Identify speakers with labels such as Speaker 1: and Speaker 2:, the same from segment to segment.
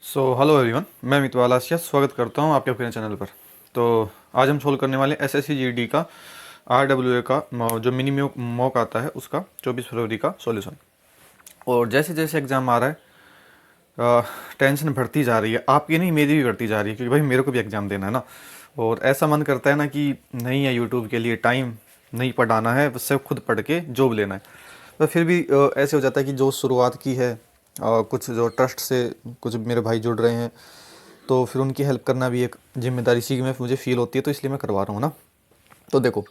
Speaker 1: Hello everyone, मैं मितवाल आसिया स्वागत करता हूं आपके अपने चैनल पर। तो आज हम सोल्व करने वाले एसएससी जीडी का आरडब्ल्यूए का जो मिनी मॉक आता है उसका 24 फरवरी का सॉल्यूशन। और जैसे जैसे एग्ज़ाम आ रहा है टेंशन बढ़ती जा रही है, आपकी नहीं मेरी भी बढ़ती जा रही है, क्योंकि भाई मेरे को भी एग्ज़ाम देना है ना। और ऐसा मन करता है ना कि नहीं है यूट्यूब के लिए टाइम, नहीं पढ़ाना है, बस सिर्फ खुद पढ़ के जॉब लेना है। तो फिर भी ऐसे हो जाता है कि जो शुरुआत की है कुछ जो ट्रस्ट से कुछ मेरे भाई जुड़ रहे हैं, तो फिर उनकी हेल्प करना भी एक जिम्मेदारी सी में मुझे फील होती है, तो इसलिए मैं करवा रहा हूँ ना। तो देखो,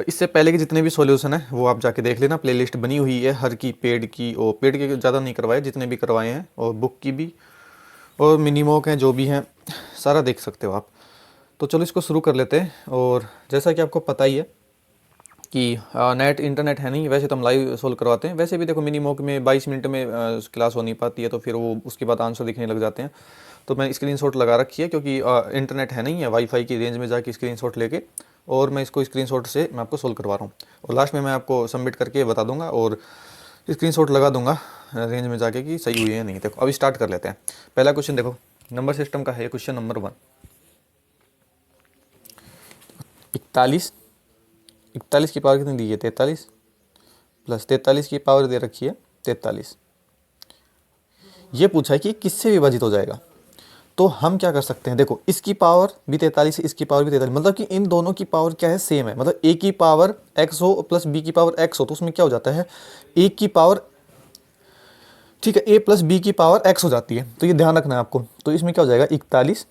Speaker 1: इससे पहले के जितने भी सॉल्यूशन है वो आप जाके देख लेना, प्लेलिस्ट बनी हुई है हर की, पेड की और पेड के ज़्यादा नहीं करवाए, जितने भी करवाए हैं, और बुक की भी और मिनीमॉक हैं जो भी हैं, सारा देख सकते हो आप। तो चलो इसको शुरू कर लेते हैं। और जैसा कि आपको पता ही है कि नेट इंटरनेट है नहीं, वैसे तो हम लाइव सोल्व करवाते हैं, वैसे भी देखो मिनी मॉक में 22 मिनट में क्लास हो नहीं पाती है, तो फिर वो उसके बाद आंसर दिखने लग जाते हैं। तो मैं स्क्रीनशॉट लगा रखी है, क्योंकि इंटरनेट है नहीं है, वाईफाई की रेंज में जाके स्क्रीनशॉट लेके और मैं इसको स्क्रीनशॉट से मैं आपको सोल्व करवा रहा हूँ। और लास्ट में मैं आपको सबमिट करके बता दूंगा और स्क्रीनशॉट लगा दूंगा रेंज में जाके कि सही हुई है या नहीं। देखो अभी स्टार्ट कर लेते हैं। पहला क्वेश्चन देखो, नंबर सिस्टम का है क्वेश्चन नंबर 1। 41, 41 की पावर कितनी दी है? 43 प्लस 43 की पावर दे रखी है 43। ये पूछा है कि किससे विभाजित हो जाएगा। तो हम क्या कर सकते हैं, देखो इसकी पावर भी 43 है, इसकी पावर भी 43, मतलब कि इन दोनों की पावर क्या है, सेम है। मतलब ए की पावर x हो प्लस बी की पावर x हो, तो उसमें क्या हो जाता है, ए की पावर, ठीक है, ए प्लस बी की पावर x हो जाती है। तो ये ध्यान रखना है आपको। तो इसमें क्या हो जाएगा, 41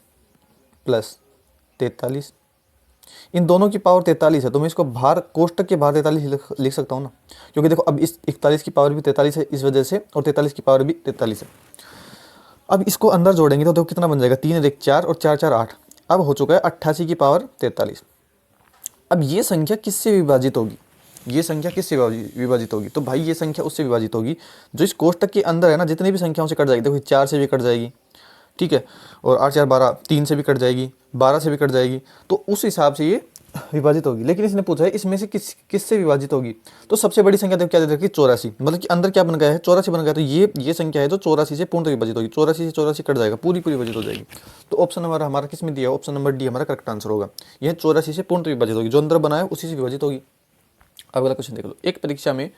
Speaker 1: प्लस 43, इन दोनों की पावर 43 है, तो मैं इसको बाहर कोष्टक के बाहर 43 लिख सकता हूँ ना, क्योंकि देखो अब इस 41 की पावर भी 43 है इस वजह से, और 43 की पावर भी 43 है। अब इसको अंदर जोड़ेंगे तो देखो कितना बन जाएगा, 3 और 1 4 और 4 4 8। अब हो चुका है 88 की पावर 43। अब ये संख्या किससे विभाजित होगी, ये संख्या किससे विभाजित होगी? तो भाई ये संख्या उससे विभाजित होगी जो इस कोष्टक के अंदर है ना, जितनी भी संख्याओं से कट जाएगी। देखो 4 से भी कट जाएगी, ठीक है, और 8 4 12, 3 से भी कट जाएगी, 12 से भी कट जाएगी, तो उस हिसाब से ये विभाजित होगी। लेकिन इसने पूछा है इसमें से किससे विभाजित होगी। तो सबसे बड़ी संख्या देखो क्या दे रखी है, 84, मतलब कि अंदर क्या बन गया है, 84 बन गया। तो ये संख्या है जो 84 से पूर्ण विभाजित होगी, 84 से 84 कट जाएगा, पूरी पूरी विभाजित हो जाएगी। तो ऑप्शन नंबर हमारा किस में दिया है, ऑप्शन नंबर डी हमारा करेक्ट आंसर होगा। यह 84 से पूर्ण विभाजित होगी, जो अंदर बना है उसी से विभाजित होगी। अगला क्वेश्चन देख लो, एक परीक्षा में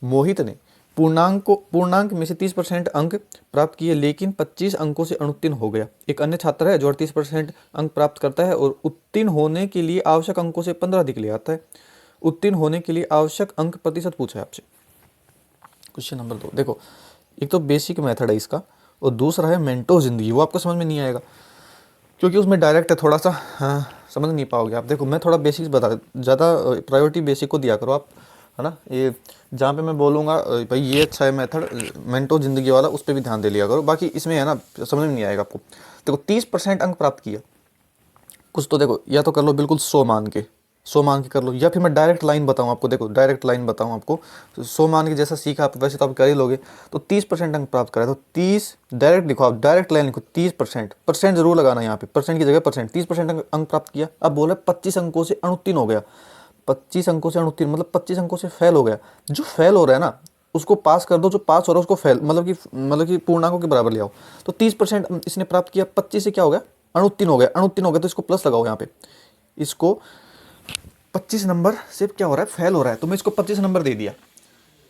Speaker 1: मोहित ने पूर्णांक में से 30% अंक प्राप्त किए, लेकिन 25 अंकों से अनुत्तीर्ण हो गया। एक अन्य छात्र है जो 38% अंक प्राप्त करता है और उत्तीर्ण होने के लिए आवश्यक अंकों से 15 अधिक ले आता है। उत्तीर्ण होने के लिए आवश्यक अंक प्रतिशत पूछा है आपसे। क्वेश्चन नंबर 2 देखो, एक तो बेसिक मेथड है इसका, और दूसरा है मेंटो जिंदगी। वो आपको समझ में नहीं आएगा, क्योंकि उसमें डायरेक्ट है, थोड़ा सा समझ नहीं पाओगे आप। देखो मैं थोड़ा बेसिक्स बता, ज़्यादा प्रायोरिटी बेसिक को दिया करो आप, है ना। ये जहाँ पे मैं बोलूँगा भाई ये अच्छा है मेथड मेंटो जिंदगी वाला, उस पर भी ध्यान दे लिया करो। बाकी इसमें है ना, समझ में नहीं आएगा आपको। देखो 30% अंक प्राप्त किया, कुछ तो देखो या तो कर लो बिल्कुल 100 मान के, 100 मान के कर लो, या फिर मैं डायरेक्ट लाइन बताऊँ आपको। देखो डायरेक्ट लाइन बताऊँ आपको, 100 मान के जैसा सीखा आप वैसे तो आप कर ही लोगे। तो 30% अंक प्राप्त करा, तो 30 डायरेक्ट लिखो आप, डायरेक्ट लाइन लिखो 30%, परसेंट जरूर लगाना यहाँ पे, परसेंट की जगह परसेंट। 30% अंक प्राप्त किया, अब बोला 25 अंकों से अनुत्तीर्ण हो गया। 25 अंकों से अनुत्तीर्ण मतलब 25 अंकों से फेल हो गया। जो फेल हो रहा है ना उसको पास कर दो, जो पास हो रहा है उसको फेल, मतलब कि पूर्णांकों के बराबर ले आओ। तो 30% इसने प्राप्त किया, 25 से क्या हो गया, अनुत्तीर्ण हो गया। अनुत्तीर्ण हो गया तो इसको प्लस लगाओ यहाँ पे, इसको 25 नंबर से क्या हो रहा है, फेल हो रहा है, तो मैं इसको 25 नंबर दे दिया।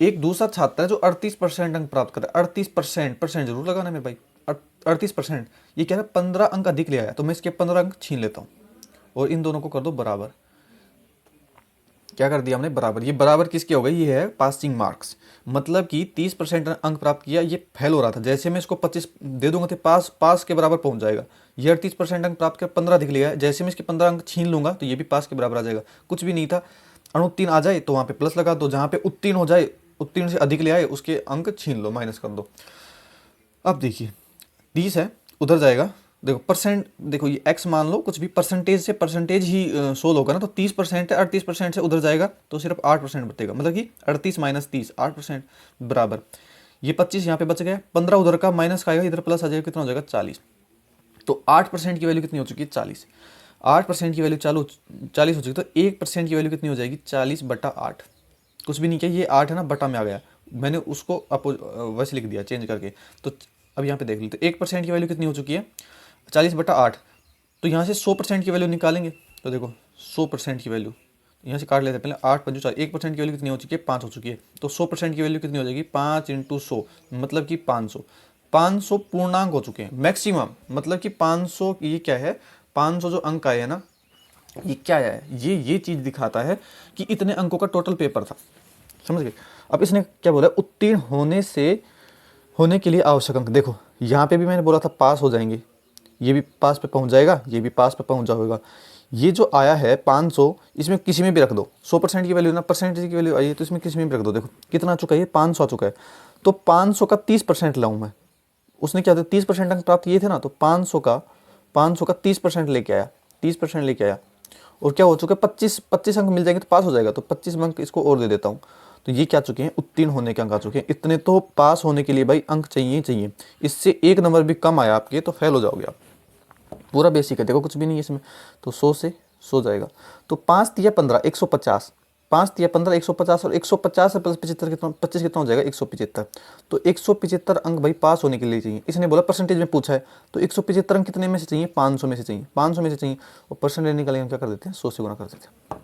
Speaker 1: एक दूसरा छात्र है जो 38% अंक प्राप्त कर रहा है, 38%, परसेंट जरूर लगाना है भाई, 38%। ये कह रहा है 15 अंक अधिक ले आया, तो मैं इसके 15 अंक छीन लेता हूँ और इन दोनों को कर दो बराबर। क्या कर दिया हमने, बराबर। ये बराबर किसके हो गई, ये है पासिंग मार्क्स। मतलब कि 30% अंक प्राप्त किया, ये फेल हो रहा था, जैसे मैं इसको 25 दे दूंगा तो पास के बराबर पहुंच जाएगा। ये 38% अंक प्राप्त कर 15 दिख लिया है, जैसे मैं इसके 15 अंक छीन लूंगा तो ये भी पास के बराबर आ जाएगा। कुछ भी नहीं था, अनुत्तीर्ण आ जाए तो वहां पे प्लस लगा दो, जहां पे उत्तीर्ण हो जाए, उत्तीर्ण से अधिक ले आए, उसके अंक छीन लो, माइनस कर दो। अब देखिए 30 है, उधर जाएगा, देखो परसेंट, देखो ये x मान लो, कुछ भी परसेंटेज से परसेंटेज ही सोल्व होगा ना। तो 30% है, 38% से उधर जाएगा तो सिर्फ 8% बचेगा, मतलब कि 38 माइनस 30, 8% बराबर। ये 25 यहाँ पे बच गया, 15 उधर का माइनस का आएगा, इधर प्लस आ जाएगा, कितना हो जाएगा 40। तो 8% की वैल्यू कितनी हो चुकी है, 40। 8% की वैल्यू 40 हो चुकी, तो 1% की वैल्यू कितनी हो जाएगी, 40/8। कुछ भी नहीं किया, ये 8 है ना, बटा में आ गया, मैंने उसको वैसे लिख दिया चेंज करके। तो अब यहाँ पे देख लेते, 1% की वैल्यू कितनी हो चुकी है, 40/8। तो यहाँ से 100% की वैल्यू निकालेंगे। तो देखो 100% की वैल्यू यहाँ से काट लेते हैं पहले, 8 5 4, 1% की वैल्यू कितनी हो चुकी है, 5 हो चुकी है। तो 100% की वैल्यू कितनी हो जाएगी, 5 × 100 मतलब कि 500। 500 पूर्णांक हो चुके हैं मैक्सिमम, मतलब कि 500 ये क्या है, 500 जो अंक आए हैं ना, ये क्या है, ये चीज़ दिखाता है कि इतने अंकों का टोटल पेपर था, समझ गए। अब इसने क्या बोला, उत्तीर्ण होने के लिए आवश्यक अंक। देखो यहाँ पे भी मैंने बोला था पास हो जाएंगे, ये भी पास पे पहुँच जाएगा, ये भी पास पे पहुँच जाएगा। ये जो आया है 500, इसमें किसी में भी रख दो, 100% की वैल्यू ना, परसेंटेज की वैल्यू आई है तो इसमें किसी में भी रख दो। देखो कितना आ चुका है, 500 आ चुका है। तो 500 का 30% लाऊं मैं, उसने क्या था 30% अंक प्राप्त किए थे ना, तो 500 का 30% लेके आया, 30% लेके आया। और क्या हो चुका है, 25 अंक मिल जाएंगे तो पास हो जाएगा। तो 25 अंक इसको और दे देता हूँ। तो ये क्या चुके हैं, उत्तीर्ण होने के अंक आ चुके हैं। इतने तो पास होने के लिए भाई अंक चाहिए चाहिए। इससे एक नंबर भी कम आया आपके तो फेल हो जाओगे आप। पूरा बेसिक है, देखो कुछ भी नहीं है इसमें। तो 100 से 100 जाएगा। तो 5 × 15 150, 5 × 15 150, और 150 से प्लस 75 कितना, 25 कितना हो जाएगा, 175। तो 175 अंक भाई पास होने के लिए चाहिए। इसने बोला परसेंटेज में पूछा है, तो 175 अंक कितने में से चाहिए, 500 में से चाहिए, 500 में से चाहिए। और परसेंटेज निकालेंगे हम क्या कर देते हैं, 100 से गुना कर देते हैं।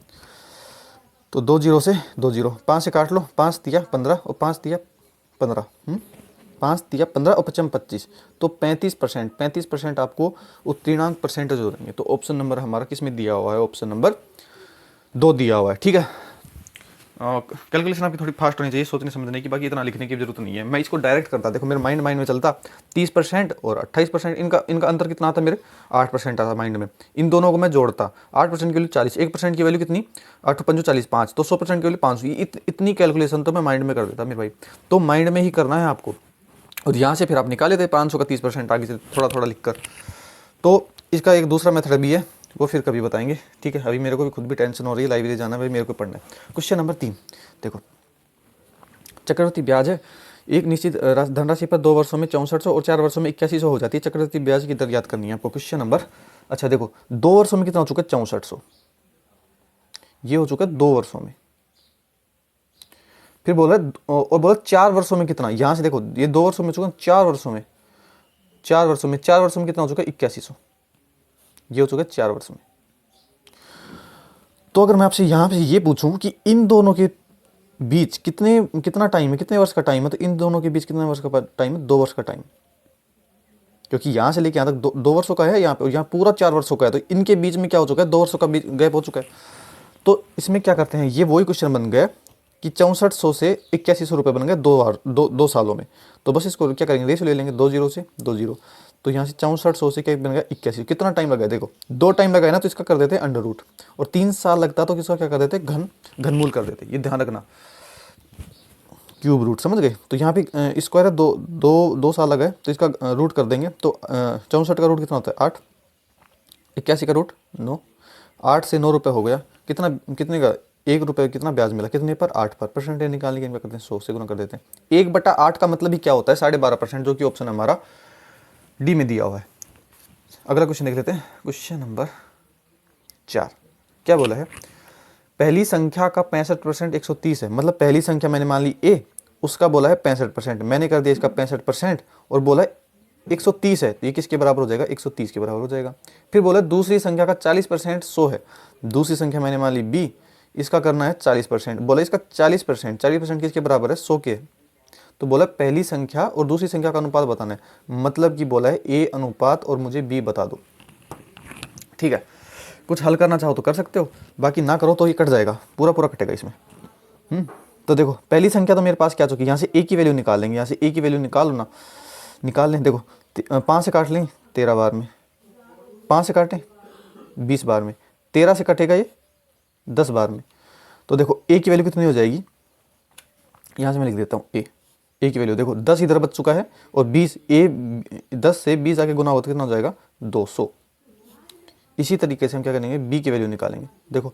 Speaker 1: तो 2 0 से 2 0, 5 से काट लो, 5 × 15 और 5 × 15, 5 × 15 और 5 × 25, तो 35% आपको उत्तीर्णांक परसेंटेज हो जाएंगे। तो ऑप्शन नंबर हमारा किस में दिया हुआ है, ऑप्शन नंबर 2 दिया हुआ है। ठीक है, कैलकुलेशन आपकी थोड़ी फास्ट होनी चाहिए सोचने समझने की, बाकी इतना लिखने की जरूरत नहीं है। मैं इसको डायरेक्ट करता, देखो मेरे माइंड में चलता 30% और 28%, इनका अंतर कितना आता, मेरे 8% आता माइंड में। इन दोनों को मैं जोड़ता, 8% की वैल्यू 40, 1% की वैल्यू कितनी, 8 × 5 = 40, 5, तो 100% की वैल्यू 500। इतनी कैलकुलेशन तो मैं माइंड में कर देता मेरे भाई। तो माइंड में ही करना है आपको, और यहाँ से फिर आप निकाले थे 500 का 30% आगे से थोड़ा थोड़ा लिख कर। तो इसका एक दूसरा मेथड भी है, वो फिर कभी बताएंगे। ठीक है, अभी मेरे को भी खुद भी टेंशन हो रही है, लाइब्रेरी जाना भाई, मेरे को पढ़ना है। क्वेश्चन नंबर 3 देखो, चक्रवृद्धि ब्याज है एक निश्चित धनराशि पर 2 वर्षों में 6400 और 4 वर्षों में 8100 हो जाती है। चक्रवृद्धि ब्याज की दर याद करनी है आपको। क्वेश्चन नंबर, अच्छा देखो 2 वर्षों में कितना हो चुका है, 6400, ये हो चुका है 2 वर्षों में। फिर बोला और बोला 4 वर्षों में कितना, यहां से देखो ये 2 वर्षों में चुका, 4 वर्षों में कितना हो चुका है, 8100, ये हो चुका है 4 वर्षों में। तो अगर मैं आपसे यहां पे ये पूछूं कि इन दोनों के बीच कितना टाइम है, कितने वर्ष का टाइम है, तो इन दोनों के बीच कितने वर्ष का टाइम है, 2 वर्ष का टाइम। क्योंकि यहां से लेके यहां तक 2 वर्षों का है, यहाँ पूरा 4 वर्षों का है, तो इनके बीच में क्या हो चुका है, 2 वर्षों का गैप हो चुका है। तो इसमें क्या करते हैं, ये वही क्वेश्चन बन गया कि 6400 से 8100 रुपये बन गए 2 सालों में। तो बस इसको क्या करेंगे, रेशो ले लेंगे, 2 0 से 2 0। तो यहाँ से 6400 से क्या बन गया, 8100। कितना टाइम लगा, देखो 2 टाइम लगाए ना, तो इसका कर देते हैं अंडर रूट, और 3 साल लगता तो किसका क्या कर देते, घनमूल कर देते। ये ध्यान रखना, क्यूब रूट, समझ गए। तो यहाँ पे स्क्वायर है, 2 साल लगा है, तो इसका रूट कर देंगे। तो 64 का रूट कितना होता है, 8, 81 का रूट 9, 8 से 9 रुपये हो गया। कितने का, 1 रुपये कितना ब्याज मिला, कितने पर, 8 पर। परसेंटेज निकालने के लिए करते हैं 100 से गुना कर देते हैं। 1/8 का मतलब ही क्या होता है, 12.5%, जो कि ऑप्शन हमारा डी में दिया हुआ है। अगला क्वेश्चन देख लेते हैं, क्वेश्चन नंबर 4 क्या बोला है, पहली संख्या का 65% 130 है। मतलब पहली संख्या मैंने मान ली ए, उसका बोला है 65%, मैंने कर दिया इसका 65% और बोला है 130 है, तो ये किसके बराबर हो जाएगा, 130 के बराबर हो जाएगा। फिर बोला दूसरी संख्या का 40% 100 है। दूसरी संख्या मैंने मान ली बी, इसका करना है 40%, बोला इसका 40% किसके बराबर है, 100 के। तो बोला पहली संख्या और दूसरी संख्या का अनुपात बताना है, मतलब कि बोला है ए अनुपात और मुझे बी बता दो। ठीक है, कुछ हल करना चाहो तो कर सकते हो, बाकी ना करो तो ये कट जाएगा, पूरा कटेगा इसमें। तो देखो पहली संख्या तो मेरे पास क्या चुकी है, यहाँ से ए की वैल्यू निकाल लेंगे, यहाँ से ए की वैल्यू निकाल लो ना, निकाल लें। देखो 5 से काट लें 13 बार में, 5 से काटें 20 बार में, 13 से कटेगा ये 10 बार में। तो देखो ए की वैल्यू कितनी हो जाएगी, यहाँ से मैं लिख देता हूँ ए की वैल्यू, देखो 10 इधर बच चुका है और 20, 10 से 20 आके गुना होता कितना हो जाएगा, 200। इसी तरीके से हम क्या करेंगे, बी की वैल्यू निकालेंगे। देखो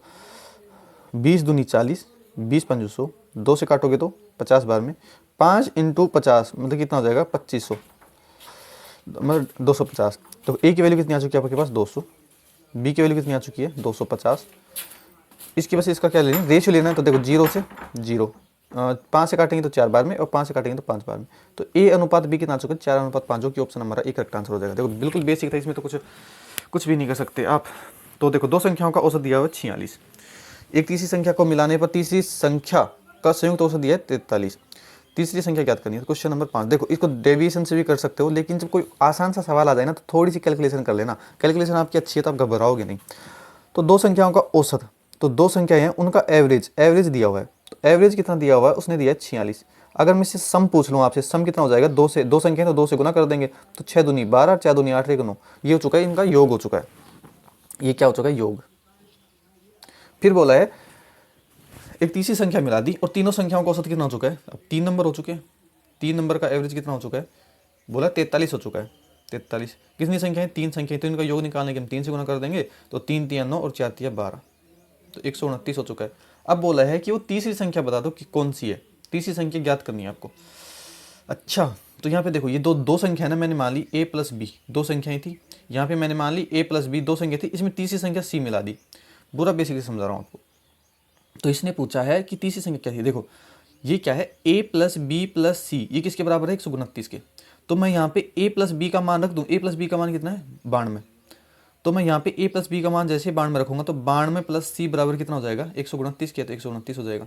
Speaker 1: 20 दूनी 40, 20 × 5 100, 2 से काटोगे तो 50 बार में, 5 × 50 मतलब कितना हो जाएगा, 2500, मतलब 250। तो ए की वैल्यू कितनी आ चुकी है आपके पास, 200। बी की वैल्यू कितनी आ चुकी है, 250। इसकी वजह से इसका क्या लेना है, रेशियो लेना है। तो देखो 0 से 0, 5 से काटेंगे तो 4 बार में और 5 से काटेंगे तो 5 बार में। तो ए अनुपात बी कितना आ चुका है 4:5, जो कि ऑप्शन हमारा एक करेक्ट आंसर हो जाएगा। देखो बिल्कुल बेसिक था, इसमें तो कुछ भी नहीं कर सकते आप। तो देखो दो संख्याओं का औसत दिया हुआ है 46, एक तीसरी संख्या को मिलाने पर तीसरी संख्या का संयुक्त औसत दिया है 43, तीसरी संख्या ज्ञात करनी है। क्वेश्चन नंबर 5, देखो इसको डेविएशन से भी कर सकते हो, लेकिन जब कोई आसान सा सवाल आ जाए ना तो थोड़ी सी कैलकुलेशन कर लेना, कैलकुलेशन आपकी अच्छी है तो आप घबराओगे नहीं। तो दो संख्याओं का औसत, तो दो संख्याएं हैं उनका एवरेज दिया हुआ है। तो एवरेज कितना दिया हुआ है, उसने दिया है 46। अगर मैं इससे सम पूछ लूँ आपसे, सम कितना हो जाएगा, दो संख्या तो 2 से गुना कर देंगे, तो 6 दूनी 12, 4 दूनी 8, 1 9, ये हो चुका है, इनका योग हो चुका है। ये क्या हो चुका है, योग। फिर बोला है एक तीसरी संख्या मिला दी और तीनों संख्याओं का औसत कितना हो चुका है, अब 3 नंबर हो चुके हैं, 3 नंबर का एवरेज कितना हो चुका है, बोला 43 हो चुका है। 43 कितनी संख्या है, 3 संख्या है, तो इनका योग निकालने के हम 3 से गुना कर देंगे, तो 3 3 9 और 4 3 12, तो 129 हो चुका है। अब बोला है कि वो तीसरी संख्या बता दो कि कौन सी है, तीसरी संख्या ज्ञात करनी है आपको। अच्छा, तो यहाँ पे देखो ये दो संख्या है ना, मैंने मान ली a प्लस बी, दो संख्याएं थी, यहाँ पे मैंने मान ली a प्लस बी, दो संख्या थी, इसमें तीसरी संख्या c मिला दी। पूरा बेसिकली समझा रहा हूँ आपको। तो इसने पूछा है कि तीसरी संख्या क्या थी, देखो ये क्या है, a प्लस बी प्लस सी, ये किसके बराबर है, 129 के। तो मैं यहाँ पे a प्लस बी का मान रख दूँ, a प्लस बी का मान कितना है, 92। तो मैं यहाँ पे a प्लस बी का मान जैसे 92 में रखूंगा तो 92 प्लस सी बराबर कितना हो जाएगा, 129 किया तो 129 हो जाएगा।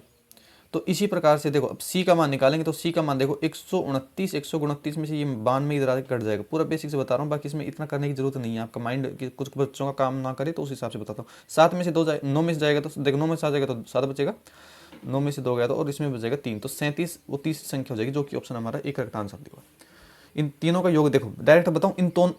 Speaker 1: तो इसी प्रकार से देखो अब c का मान निकालेंगे, तो c का मान देखो 129 में से ये 92 इधर आके कट जाएगा। पूरा बेसिक से बता रहा हूँ, बाकी इसमें इतना करने की जरूरत नहीं है, आपका माइंड कुछ बच्चों का काम ना करे तो उस हिसाब से बताता हूँ। 7 में से 2 9 में से जाएगा तो देखो 9 में से आ जाएगा तो 7 बचेगा, 9 में से 2 गया तो, और इसमें बचेगा 3, तो 37 वो तीसरी संख्या हो जाएगी, जो कि ऑप्शन हमारा एक करेक्ट आंसर दिया। इन तीनों का योग देखो डायरेक्ट बताऊँ,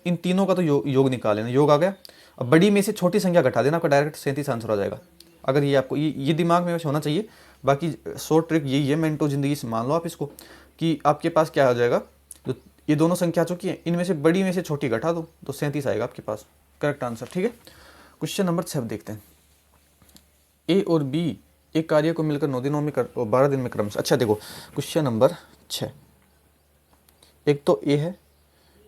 Speaker 1: इन तीनों का तो योग निकाल लेना, योग आ गया। अब बड़ी में से छोटी संख्या घटा देना, आपका डायरेक्ट 37 आंसर आ जाएगा। अगर ये आपको ये दिमाग में वैसे होना चाहिए। बाकी शॉर्ट ट्रिक यही है, मेंटो जिंदगी से मान लो आप इसको, कि आपके पास क्या हो जाएगा, तो ये दोनों संख्या आ चुकी है, इनमें से बड़ी में से छोटी घटा दो तो 37 आएगा आपके पास करेक्ट आंसर। ठीक है, क्वेश्चन नंबर 6 देखते हैं। ए और बी एक कार्य को मिलकर 9 दिनों में और 12 दिन में क्रम से। अच्छा देखो क्वेश्चन नंबर 6, एक तो ए है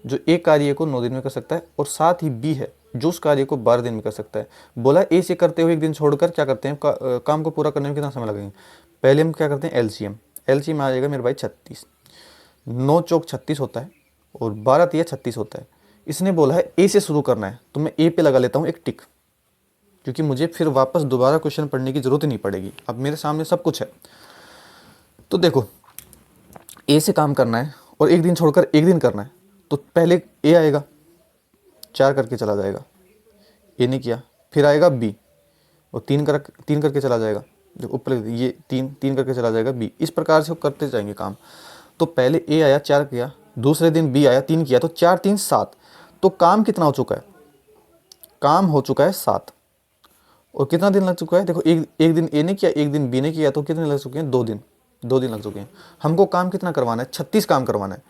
Speaker 1: जो एक कार्य को 9 दिन में कर सकता है, और साथ ही बी है जो उस कार्य को 12 दिन में कर सकता है। बोला ए से करते हुए एक दिन छोड़कर क्या करते हैं, काम को पूरा करने में कितना समय लगेगा। पहले हम क्या करते हैं, एलसीएम आ जाएगा मेरे भाई 36, 9 चौक 36 होता है और 12 तिया 36 होता है। इसने बोला है ए से शुरू करना है, तो मैं ए पे लगा लेता हूँ एक टिक, क्योंकि मुझे फिर वापस दोबारा क्वेश्चन पढ़ने की जरूरत ही नहीं पड़ेगी, अब मेरे सामने सब कुछ है। तो देखो ए से काम करना है और एक दिन छोड़कर एक दिन करना है, तो पहले ए आएगा 4 करके चला जाएगा, ए ने किया, फिर आएगा बी और 3 करके चला जाएगा, देखो ऊपर ये 3 करके चला जाएगा बी। इस प्रकार से वो करते जाएंगे काम। तो पहले ए आया 4 किया, दूसरे दिन बी आया 3 किया, तो 4 3 7, तो काम कितना हो चुका है, काम हो चुका है 7। और कितना दिन लग चुका है, देखो एक दिन ए ने किया, एक दिन बी ने किया, तो कितने लग चुके हैं, 2 दिन, 2 दिन लग चुके हैं। हमको काम कितना करवाना है, 36 काम करवाना है,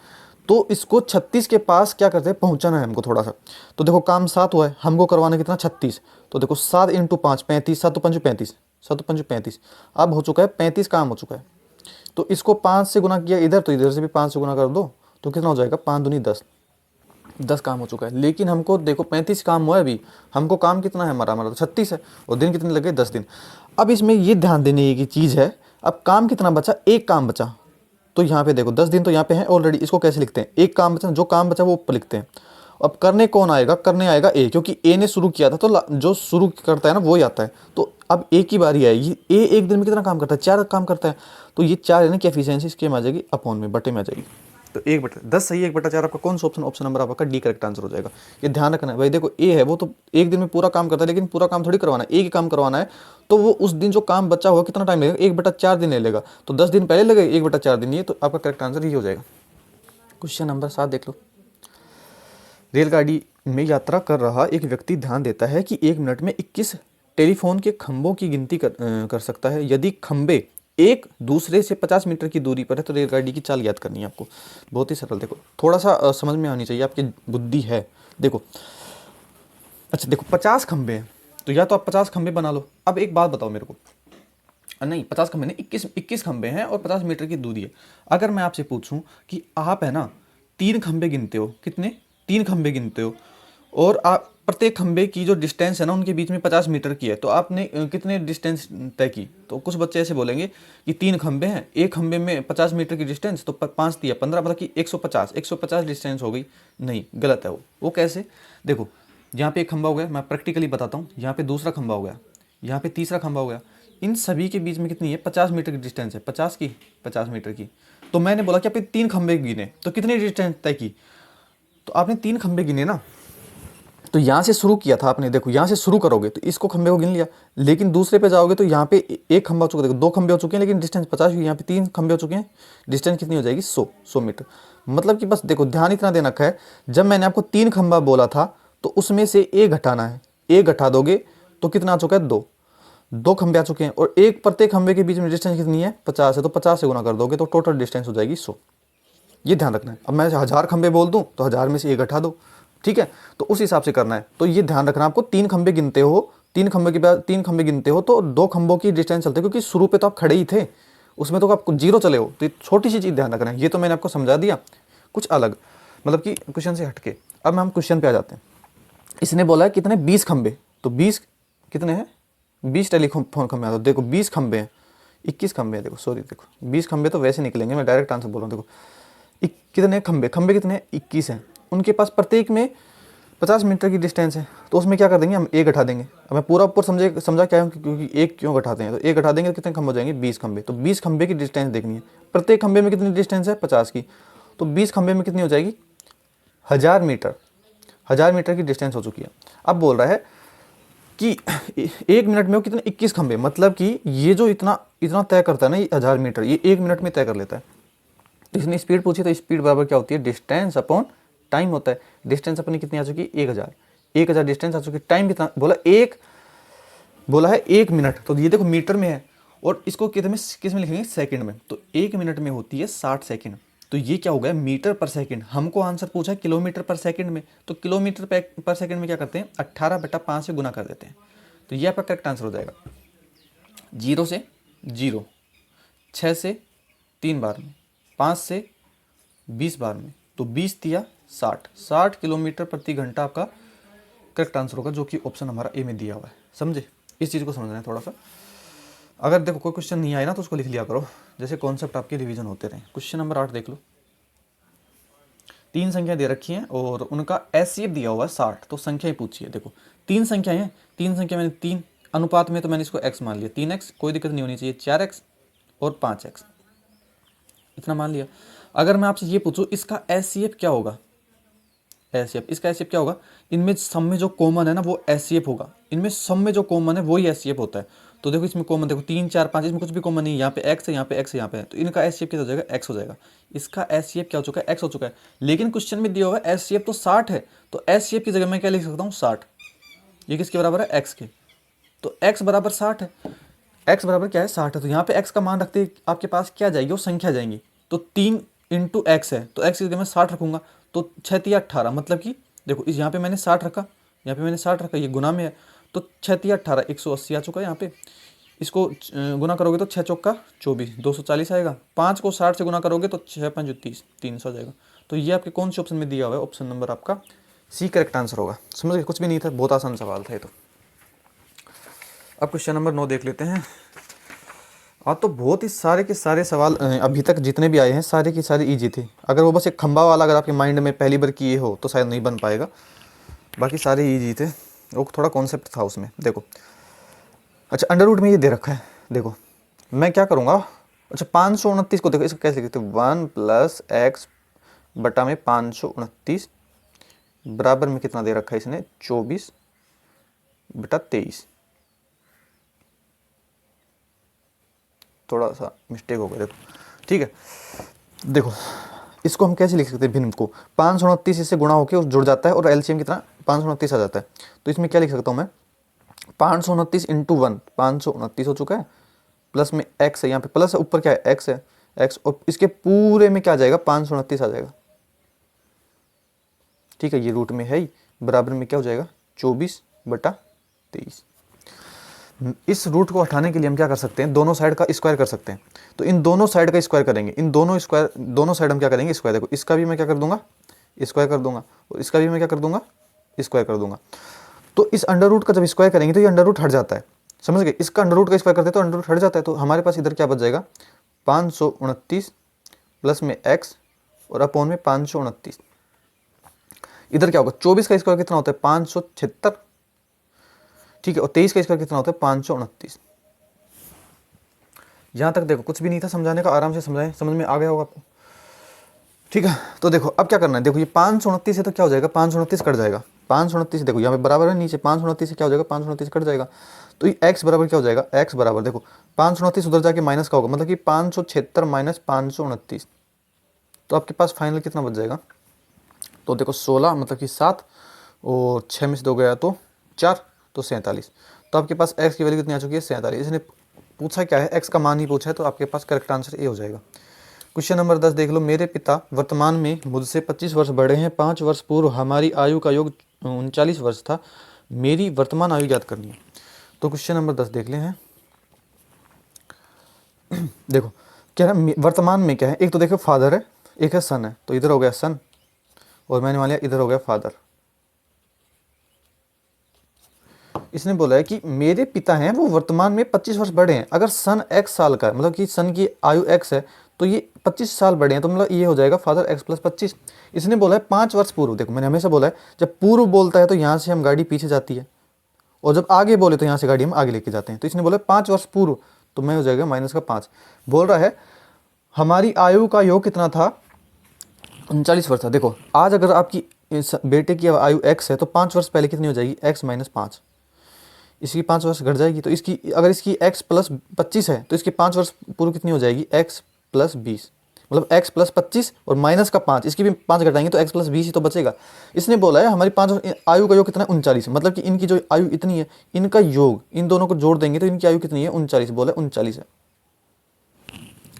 Speaker 1: तो इसको 36 के पास क्या करते हैं, पहुंचाना है हमको थोड़ा सा। तो देखो काम 7 हुआ है, हमको करवाना कितना 36, तो देखो 7 × 5 35, 7 5 35, 7 5 35, अब हो चुका है 35 काम हो चुका है। तो इसको 5 से गुना किया इधर, तो इधर से भी 5 से गुना कर दो, तो कितना हो जाएगा, 5 दूनी 10, 10 काम हो चुका है। लेकिन हमको देखो 35 काम हुआ है अभी, हमको काम कितना है हमारा तो 36 है, और दिन कितने लगे, 10 दिन। अब इसमें ये ध्यान देने की चीज़ है, अब काम कितना बचा, एक काम बचा, तो यहाँ पे देखो 10 दिन तो यहाँ पे है ऑलरेडी, इसको कैसे लिखते हैं, एक काम बचा, जो काम बचा वो ऊपर लिखते हैं। अब करने कौन आएगा, करने आएगा ए, क्योंकि ए ने शुरू किया था, तो जो शुरू करता है ना वो ही आता है। तो अब ए की बारी आएगी, ए एक दिन में कितना काम करता है, 4 काम करता है, तो ये 4 है ना कि एफिशिएंसी इसके में आ जाएगी, अपॉन में बटे में आ जाएगी। तो 1/10 सही है, 1/4 आपका कौन सा ऑप्शन नंबर आपका डी करेक्ट आंसर हो जाएगा। ये ध्यान रखना है भाई, देखो ए है वो तो एक दिन में पूरा काम करता है, लेकिन पूरा काम थोड़ी करवाना है, एक ही काम करवाना है, तो वो उस दिन जो काम बचा हुआ कितना टाइम लगेगा, 1/4 दिन लेगा, तो 10 दिन पहले लगे, 1/4 दिन, ये तो आपका करेक्ट आंसर ये हो जाएगा। क्वेश्चन नंबर 7 देख लो। रेलगाड़ी में यात्रा कर रहा एक व्यक्ति ध्यान देता है कि 1 मिनट में 21 टेलीफोन के खंभों की गिनती कर सकता है। यदि खंभे एक दूसरे से 50 मीटर की दूरी पर है तो रेलगाड़ी की चाल याद करनी है आपको। बहुत ही सरल, देखो थोड़ा सा समझ में आनी चाहिए, आपकी बुद्धि है। देखो अच्छा देखो 50 खंभे हैं, तो या तो आप 50 खंभे बना लो। अब एक बात बताओ मेरे को, नहीं 50 खंभे नहीं, 21 खंभे हैं और 50 मीटर की दूरी है। अगर मैं आपसे पूछूं कि आप है ना 3 खंभे गिनते हो, कितने 3 खंभे गिनते हो, और आप प्रत्येक खंबे की जो डिस्टेंस है ना उनके बीच में 50 मीटर की है, तो आपने कितने डिस्टेंस तय की? तो कुछ बच्चे ऐसे बोलेंगे कि 3 खंबे हैं, एक खंबे में 50 मीटर की डिस्टेंस, तो 5 दिया 15, मतलब कि 150 डिस्टेंस हो गई। नहीं, गलत है वो कैसे? देखो, यहाँ पे एक खंबा हो गया, मैं प्रैक्टिकली बताता हूँ, यहाँ पे दूसरा खंबा हो गया, यहाँ पे तीसरा खंबा हो गया, इन सभी के बीच में कितनी है? 50 मीटर की डिस्टेंस है, 50 मीटर की। तो मैंने बोला कि आपने 3 खंबे गिने, तो कितनी डिस्टेंस तय की? तो आपने 3 खंबे गिने ना, तो यहाँ से शुरू किया था आपने, देखो यहाँ से शुरू करोगे तो इसको खंबे को गिन लिया, लेकिन दूसरे पे जाओगे तो यहाँ पे एक खंबा हो चुका है, देखो 2 खंबे हो चुके हैं लेकिन डिस्टेंस 50 हुई, यहाँ पे 3 खंबे हो चुके हैं, डिस्टेंस कितनी हो जाएगी? 100 मीटर। मतलब कि बस देखो ध्यान इतना देना है, जब मैंने आपको 3 खंबा बोला था तो उसमें से एक घटाना है, एक घटा दोगे तो कितना आ चुका है? 2 खंबे आ चुके हैं, और एक प्रत्येक खंबे के बीच में डिस्टेंस कितनी है? 50 है, तो 50 से गुना कर दोगे तो टोटल डिस्टेंस हो जाएगी 100। ये ध्यान रखना है। अब मैं 1000 खंबे बोल दूं तो 1000 में से एक घटा दो, ठीक है? तो उस हिसाब से करना है। तो ये ध्यान रखना, आपको 3 खंबे गिनते हो, 3 खंबे के बाद 3 खंबे गिनते हो तो 2 खंबों की डिस्टेंस चलते, क्योंकि शुरू पे तो आप खड़े ही थे, उसमें तो आपको 0 चले हो। तो छोटी सी चीज़ ध्यान रखना है। ये तो मैंने आपको समझा दिया कुछ अलग, मतलब कि क्वेश्चन से हटके। अब हम क्वेश्चन पे आ जाते हैं। इसने बोला है कितने? 20 खंबे, तो 20 कितने हैं? 20 टेलीफोन खंबे। तो देखो 20 खंबे हैं, 21 खंबे हैं, देखो सॉरी, देखो 20 खंबे तो वैसे निकलेंगे, मैं डायरेक्ट आंसर बोल रहा हूँ। देखो कितने खंबे कितने हैं? 21 हैं। उनके पास प्रत्येक में 50 मीटर की डिस्टेंस है, तो उसमें क्या कर देंगे हम? एक घटा देंगे। अब मैं पूरा ऊपर समझा क्या है, क्योंकि एक क्यों घटाते हैं, तो एक घटा देंगे तो कितने खंबे हो जाएंगे? 20 खंबे। तो 20 खंबे की डिस्टेंस देखनी है, प्रत्येक खंबे में कितनी डिस्टेंस है? 50 की, तो 20 खंबे में कितनी हो जाएगी? 1000 मीटर। 1000 मीटर की डिस्टेंस हो चुकी है। अब बोल रहा है कि 1 मिनट में वो कितने? 21 खंबे, मतलब कि ये जो इतना तय करता है ना, ये 1000 मीटर, ये 1 मिनट में तय कर लेता है। तो इसने स्पीड पूछी, तो स्पीड बराबर क्या होती है? डिस्टेंस अपॉन टाइम होता है। डिस्टेंस अपनी कितनी आ चुकी है? 1000 डिस्टेंस आ चुकी है। टाइम कितना बोला? बोला है 1 मिनट, तो ये देखो मीटर में है, और इसको किस में लिखेंगे? सेकंड में। तो 1 मिनट में होती है 60 सेकंड, तो ये क्या हो गया? मीटर पर सेकंड। हमको आंसर पूछा है किलोमीटर पर सेकंड में, तो किलोमीटर पर सेकंड में क्या करते हैं? 18/5 से गुना कर देते हैं, तो ये आपका करेक्ट आंसर हो जाएगा। 0 से 0, 6 से 3 बार में, 5 से 20 बार में, तो 20 दिया 60 किलोमीटर प्रति घंटा आपका करेक्ट आंसर होगा, जो कि ऑप्शन हमारा ए में दिया हुआ है। समझे? इस चीज़ को समझना है थोड़ा सा। अगर देखो कोई क्वेश्चन नहीं आया ना तो उसको लिख लिया करो, जैसे कॉन्सेप्ट आपके रिवीजन होते रहे। क्वेश्चन नंबर 8 देख लो। 3 संख्या दे रखी हैं और उनका एचसीएफ दिया हुआ है 60, तो संख्या ही पूछी है। देखो 3 संख्याएं हैं, 3 संख्या मैंने 3 अनुपात में, तो मैंने इसको x मान लिया, 3x, कोई दिक्कत नहीं होनी चाहिए, 4x और 5x, इतना मान लिया। अगर मैं आपसे ये पूछूं इसका एचसीएफ क्या होगा? इसका एचसीएफ क्या होगा? इनमें सब में जो कॉमन है ना वो एचसीएफ होगा, इनमें सब में जो कॉमन है वही एचसीएफ होता है। तो देखो इसमें कॉमन, देखो 3 4 5, इसमें कुछ भी कॉमन नहीं, यहाँ पे x है, यहाँ पे x है, यहाँ पे है, तो इनका एचसीएफ क्या हो जाएगा? x हो जाएगा। इसका एचसीएफ क्या हो चुका है? x हो चुका है। लेकिन क्वेश्चन में दिया हुआ है एचसीएफ तो 60 है, तो एचसीएफ की जगह मैं क्या लिख सकता हूँ? 60। ये किसके बराबर है? x के। तो x बराबर 60 है, x बराबर क्या है? 60 है। तो यहाँ पे x का मान रखते आपके पास क्या जाएगी? वो संख्या जाएंगी। तो 3 × x है, तो x की जगह मैं 60 रखूंगा, तो 6 × 18, मतलब कि देखो इस यहाँ पे मैंने 60 रखा, यहाँ पे मैंने 60 रखा, ये गुना में है, तो 6 × 18 180 आ चुका है। यहाँ पे इसको गुना करोगे तो 6 चौका 24, 240 आएगा। 5 को 60 से गुना करोगे तो 6 5 30, 300 आ जाएगा। तो ये आपके कौन से ऑप्शन में दिया हुआ है? ऑप्शन नंबर आपका सी करेक्ट आंसर होगा। समझ गए? कुछ भी नहीं था, बहुत आसान सवाल था ये तो। अब क्वेश्चन नंबर 9 देख लेते हैं। तो बहुत ही सारे के सारे सवाल अभी तक जितने भी आए हैं सारे की सारे इजी थे। अगर वो बस एक खंबा वाला अगर आपके माइंड में पहली बार किए हो तो शायद नहीं बन पाएगा, बाकी सारे इजी थे, वो थोड़ा कॉन्सेप्ट था उसमें। देखो अच्छा, अंडर रूट में ये दे रखा है, देखो मैं क्या करूँगा? अच्छा 529 को देखो, इसको कैसे लिखते हैं? 1 + x बटा में 529 बराबर में कितना दे रखा है इसने? 24/23। थोड़ा सा मिस्टेक हो गया, देखो ठीक है। देखो इसको हम कैसे लिख सकते हैं? भिन्न को 529 इससे गुणा होकर जुड़ जाता है और एलसीएम कितना? 529 आ जाता है। तो इसमें क्या लिख सकता हूँ मैं? 529 × 1 529 हो चुका है, प्लस में x है, यहाँ पे प्लस है, ऊपर क्या है? x है, x, और इसके पूरे में क्या आ जाएगा? 529 आ जाएगा, ठीक है। ये रूट में है ही, बराबर में क्या हो जाएगा? 24/23। इस रूट को हटाने के लिए हम क्या कर सकते हैं? दोनों साइड का स्क्वायर कर सकते हैं। तो इन दोनों साइड का स्क्वायर करेंगे, इन दोनों साइड हम क्या करेंगे? स्क्वायर। देखो इसका भी मैं क्या कर दूंगा? स्क्वायर कर दूंगा, और इसका भी मैं क्या कर दूंगा? स्क्वायर कर दूंगा। तो इस अंडर रूट का जब स्क्वायर करेंगे तो ये अंडर रूट हट जाता है, समझ गए। इसका अंडर रूट का स्क्वायर करते हैं तो अंडर रूट हट जाता है। तो हमारे पास इधर क्या बच जाएगा, 529 प्लस में x और अपॉन में 529। इधर क्या होगा, 24 का स्क्वायर कितना होता है 576, ठीक है, और 23 का स्क्वायर कितना होता है 529। यहाँ तक देखो कुछ भी नहीं था समझाने का, आराम से समझाएं, समझ में आ गया होगा आपको, ठीक है। तो देखो अब क्या करना है, देखो ये 529 है तो क्या हो जाएगा, 529 कट जाएगा, 529 देखो यहाँ पे बराबर है नीचे, 529 से क्या हो जाएगा, 529 कट जाएगा। तो ये x बराबर क्या हो जाएगा, x बराबर देखो 529 उधर जाके माइनस का होगा, मतलब कि 576 माइनस 529। तो आपके पास फाइनल कितना बच जाएगा, तो देखो 16 मतलब कि 7 और 6 में से 2 गया तो 4, तो 47। तो आपके पास x की वैल्यू कितनी आ चुकी है, 47। इसने पूछा क्या है, x का मान ही पूछा है, तो आपके पास करेक्ट आंसर ए हो जाएगा। क्वेश्चन नंबर 10 देख लो, मेरे पिता वर्तमान में मुझसे 25 वर्ष बड़े हैं, 5 वर्ष पूर्व हमारी आयु का योग 39 वर्ष था, मेरी वर्तमान आयु याद करनी है। तो क्वेश्चन नंबर 10 देख ले हैं। देखो क्या है, वर्तमान में क्या है, एक तो देखो फादर है, एक है सन है, तो इधर हो गया सन और मैंने मान लिया इधर हो गया फादर। इसने बोला है कि मेरे पिता हैं वो वर्तमान में 25 वर्ष बड़े हैं, अगर सन x साल का है, मतलब कि सन की आयु x है, तो ये 25 साल बड़े हैं, तो मतलब ये हो जाएगा फादर x प्लस 25। इसने बोला है 5 वर्ष पूर्व, देखो मैंने हमेशा बोला है जब पूर्व बोलता है तो यहाँ से हम गाड़ी पीछे जाती है, और जब आगे बोले तो यहाँ से गाड़ी हम आगे लेके जाते हैं। तो इसने बोला 5 वर्ष पूर्व, तो मैं हो जाएगा माइनस का 5। बोल रहा है हमारी आयु का योग कितना था, 39 वर्ष था। देखो आज अगर आपकी बेटे की आयु x है तो 5 वर्ष पहले कितनी हो जाएगी, x माइनस 5, इसकी 5 वर्ष घट जाएगी। तो इसकी अगर इसकी x प्लस 25 है तो इसके 5 वर्ष पूर्व कितनी हो जाएगी, x प्लस 20, मतलब x प्लस 25 और माइनस का 5, इसकी भी 5 घटाएंगे तो x प्लस 20 ही तो बचेगा। इसने बोला है हमारी 5 आयु का योग कितना है, 39, मतलब कि इनकी जो आयु इतनी है, इनका योग इन दोनों को जोड़ देंगे तो इनकी आयु कितनी है, 39, बोला 39 है।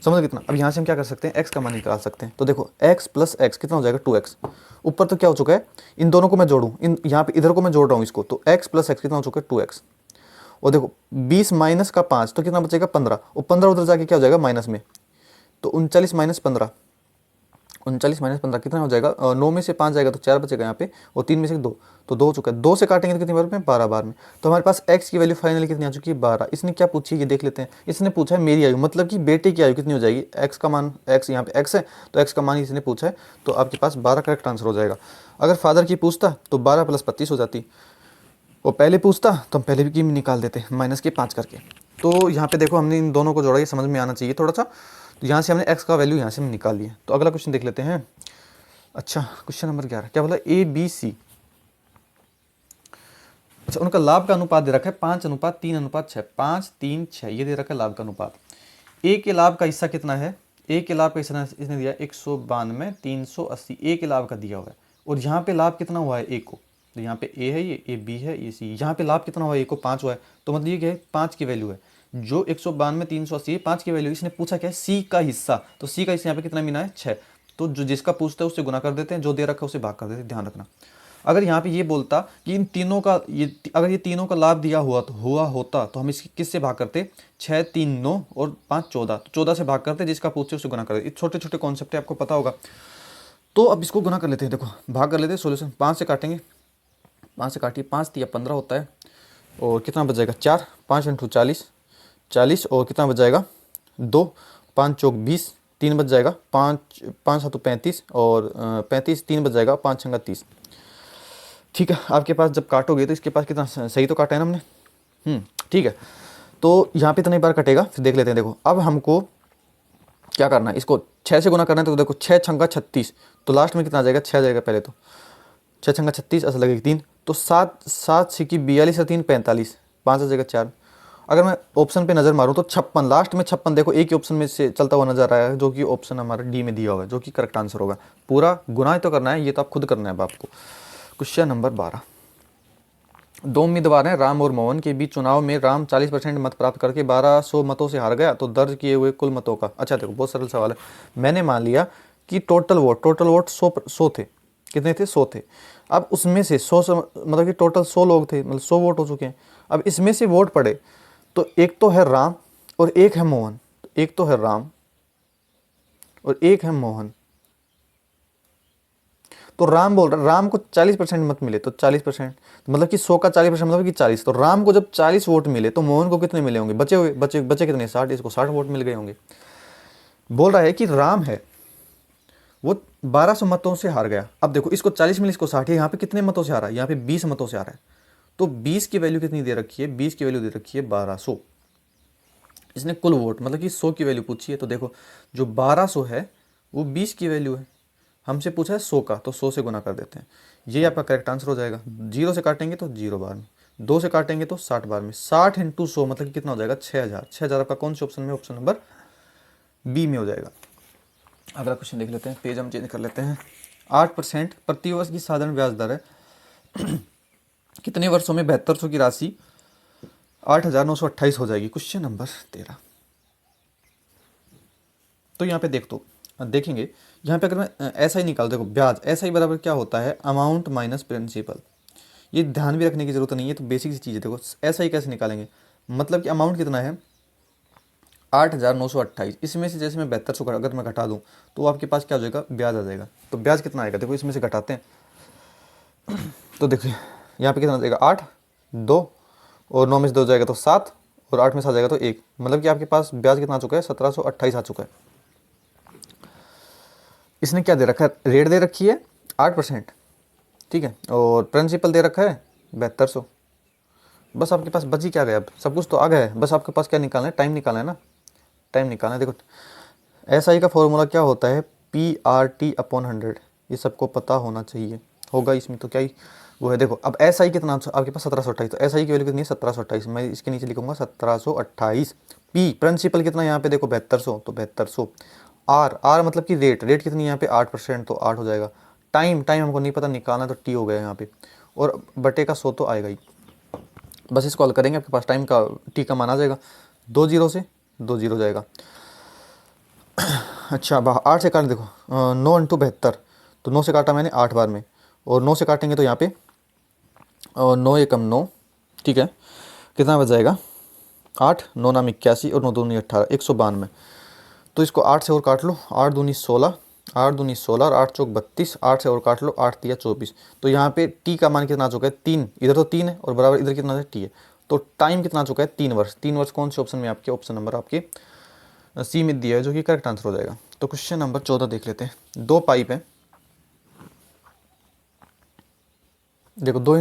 Speaker 1: समझ कितना। अब यहाँ से हम क्या कर सकते हैं, x का मान निकाल सकते हैं। तो देखो x प्लस x कितना हो जाएगा, 2x। ऊपर तो क्या हो चुका है, इन दोनों को मैं जोड़ूं, इन यहाँ पे इधर को मैं जोड़ रहा हूँ इसको, तो x प्लस x कितना हो चुका है, 2x। और देखो 20 माइनस का 5 तो कितना बचेगा, 15, और 15 उधर जाके क्या हो जाएगा माइनस में, तो 39 माइनस 15, 39 माइनस 15 कितना हो जाएगा, 9 में से 5 जाएगा तो 4 बचेगा यहाँ पे, और 3 में से 2, तो 2 हो चुका है। 2 से काटेंगे तो कितनी बार में, 12 बार में। तो हमारे पास x की वैल्यू फाइनली कितनी आ चुकी है, 12। इसने क्या पूछी है ये देख लेते हैं। इसने पूछा है मेरी आयु, मतलब कि बेटे की आयु कितनी हो जाएगी, x का मान, x यहाँ पे x है तो x का मान इसने पूछा है, तो आपके पास 12 करेक्ट आंसर हो जाएगा। अगर फादर की पूछता तो 12 प्लस 25 हो जाती, और पहले पूछता तो हम पहले भी की निकाल देते माइनस के 5 करके। तो यहाँ पे देखो हमने इन दोनों को जोड़ा, ये समझ में आना चाहिए थोड़ा सा। तो यहाँ से हमने x का वैल्यू यहाँ से हम निकाल लिए। तो अगला क्वेश्चन देख लेते हैं। अच्छा क्वेश्चन नंबर 11 क्या बोला, ABC, अच्छा उनका लाभ का अनुपात दे रखा है 5:3:6, 5:3:6 ये दे रखा है लाभ का अनुपात। ए के लाभ का हिस्सा कितना है, ए के लाभ का हिस्सा इसने दिया 192, 380 ए के लाभ का दिया हुआ है। और यहाँ पे लाभ कितना हुआ है ए को, तो यहाँ पे ए है, ये बी है, ये सी। यहाँ पे लाभ कितना हुआ है, ए को 5 हुआ है, तो मतलब ये क्या है 5 की वैल्यू है। जो 192, 380 5 की वैल्यू। इसने पूछा क्या है, सी का हिस्सा, तो सी का हिस्सा यहाँ पे कितना मिला है 6। तो जो जिसका पूछता है उससे गुना कर देते हैं, जो दे रखा है उसे भाग कर देते हैं, ध्यान रखना। अगर यहाँ पे ये बोलता कि इन तीनों का अगर ये तीनों का लाभ दिया हुआ होता तो हम इसकी किससे भाग करते, 6, 3, 9 और 5, 14, तो 14 से भाग करते, जिसका पूछते उससे गुना करते। ये छोटे छोटे कॉन्सेप्ट है, आपको पता होगा। तो अब इसको गुना कर लेते हैं, देखो भाग कर लेते हैं। सोल्यूशन 5 से काटेंगे, 5 से काटिए, 5 × 15 होता है, और कितना बच जाएगा 4, 5 × 40, 40, और कितना बच जाएगा 2, 5 × 4 20, 3 बच जाएगा, 5 7 35, और 35, 3 बच जाएगा, 5 × 30। ठीक है, आपके पास जब काटोगे तो इसके पास कितना सही तो काटा है ना हमने, ठीक है। तो यहाँ पे इतनी बार कटेगा, फिर देख लेते हैं। देखो अब हमको क्या करना है, इसको 6 से गुना करना है। तो देखो 6 × 36, तो लास्ट में कितना आ जाएगा, 6 आ जाएगा पहले, तो 6 × 36 ऐसा लगेगा 3, तो 7 6 42 और 3 45, 5 आ जाएगा 4। अगर मैं ऑप्शन पे नज़र मारूँ तो 56, लास्ट में 56 देखो एक ही ऑप्शन में से चलता हुआ नजर आया है, जो कि ऑप्शन हमारा डी में दिया हुआ है, जो कि करेक्ट आंसर होगा। पूरा गुना ही तो करना है, ये तो आप खुद करना है आपको। क्वेश्चन नंबर 12, 2 उम्मीदवार हैं राम और मोहन के बीच चुनाव में राम 40% मत प्राप्त करके 1200 मतों से हार गया, तो दर्ज किए हुए कुल मतों का। अच्छा देखो बहुत सरल सवाल है। मैंने मान लिया कि टोटल वोट 100 थे, कितने थे 100 थे। अब उसमें से 100 मतलब कि टोटल 100 लोग थे, मतलब 100 वोट हो चुके हैं। अब इसमें से वोट पड़े तो एक तो है राम और एक है मोहन, एक तो है राम और एक है मोहन। तो राम बोल रहा है राम को 40% मत मिले तो 40%, मतलब कि 100 का 40% मतलब कि 40। तो राम को जब 40 वोट मिले तो मोहन को कितने मिले होंगे, बचे हुए बचे बचे कितने, 60। इसको 60 वोट मिल गए होंगे। बोल रहा है कि राम है वो 1200 मतों से हार गया। अब देखो इसको 40 मिले, इसको 60 है, यहाँ पे कितने मतों से हारा है, यहाँ पे 20 मतों से हारा है। तो 20 की वैल्यू कितनी दे रखी है, 20 की वैल्यू दे रखी है 1200। इसने कुल वोट मतलब कि 100 की वैल्यू पूछी है। तो देखो जो 1200 है वो 20 की वैल्यू है, हमसे पूछा है 100 का, तो 100 से गुना कर देते हैं। ये आपका करेक्ट आंसर हो जाएगा। 0 से काटेंगे तो 0 बार में, 2 से काटेंगे तो 60 बार में। 60 इंटू 100 मतलब कि कितना हो जाएगा, 6000। 6000 आपका कौन से ऑप्शन में, ऑप्शन नंबर बी में हो जाएगा। अगला क्वेश्चन देख लेते हैं, पेज हम चेंज कर लेते हैं। 8% प्रतिवर्ष की साधारण ब्याज दर है कितने वर्षों में 7200 की राशि 8928 हो जाएगी। Question number 13। तो यहाँ पे देखेंगे यहाँ पे अगर मैं ऐसा ही निकाल, देखो ब्याज ऐसा ही बराबर क्या होता है, अमाउंट माइनस प्रिंसिपल। ये ध्यान भी रखने की जरूरत नहीं है, तो बेसिक सी चीज़ है। देखो ऐसा ही कैसे निकालेंगे, मतलब कि अमाउंट कितना है 8928, इसमें से जैसे मैं 7200 अगर मैं घटा दूँ तो आपके पास क्या हो जाएगा, ब्याज आ जाएगा। तो ब्याज कितना आएगा, देखो इसमें से घटाते हैं तो देखिए यहाँ पे कितना आ जाएगा, 8, 2 और 9 में से 2 जाएगा तो 7 और 8 में से आ जाएगा तो 1, मतलब कि आपके पास ब्याज कितना आ चुका है, 1728 आ चुका है। इसने क्या दे रखा है, रेट दे रखी है 8%, ठीक है, और प्रिंसिपल दे रखा है 7200। बस आपके पास बची क्या गया, अब सब कुछ तो आ गया है, बस आपके पास क्या निकालना है, टाइम निकालना है ना, टाइम निकालना है। देखो SI का फॉर्मूला क्या होता है, PRT/100, ये सबको पता होना चाहिए, होगा इसमें तो क्या ही वो है। देखो अब SI कितना आपके पास 1728, तो SI की वैल्यू कितनी है 1728, मैं इसके नीचे लिखूंगा 1728। P प्रिंसिपल कितना यहाँ पे देखो 7200, तो 7200। R मतलब कि रेट कितनी है यहाँ पे 8%, तो 8 हो जाएगा। टाइम हमको नहीं पता निकालना, तो T हो गया यहाँ पे, और बटे का 100 तो आएगा ही। बस इसको हल करेंगे, आपके पास टाइम का T का मान आ जाएगा, 2 0 से 2 0 जाएगा। अच्छा 8 से काट, देखो 9 इंटू 72, तो 9 से काटा मैंने 8 बार में, और 9 से काटेंगे तो यहाँ पे 9 एकम 9, ठीक है, कितना बच जाएगा 8, 9 नाम 81 और 9 दूनी 18, 192। तो इसको 8 से और काट लो, 8 दूनी 16, 8 दूनी 16 और 8 चौक 32, 8 से और काट लो, 8 तिया 24। तो यहाँ पे T का मान कितना आ चुका है 3, इधर तो 3 है और बराबर इधर कितना है T है, तो टाइम कितना आ चुका है 3 वर्ष। 3 वर्ष कौन से ऑप्शन में, आपके ऑप्शन नंबर आपके सी में दिया है, जो कि करेक्ट आंसर हो जाएगा। तो क्वेश्चन नंबर 14 देख लेते हैं। 2 पाइप हैं, देखो दो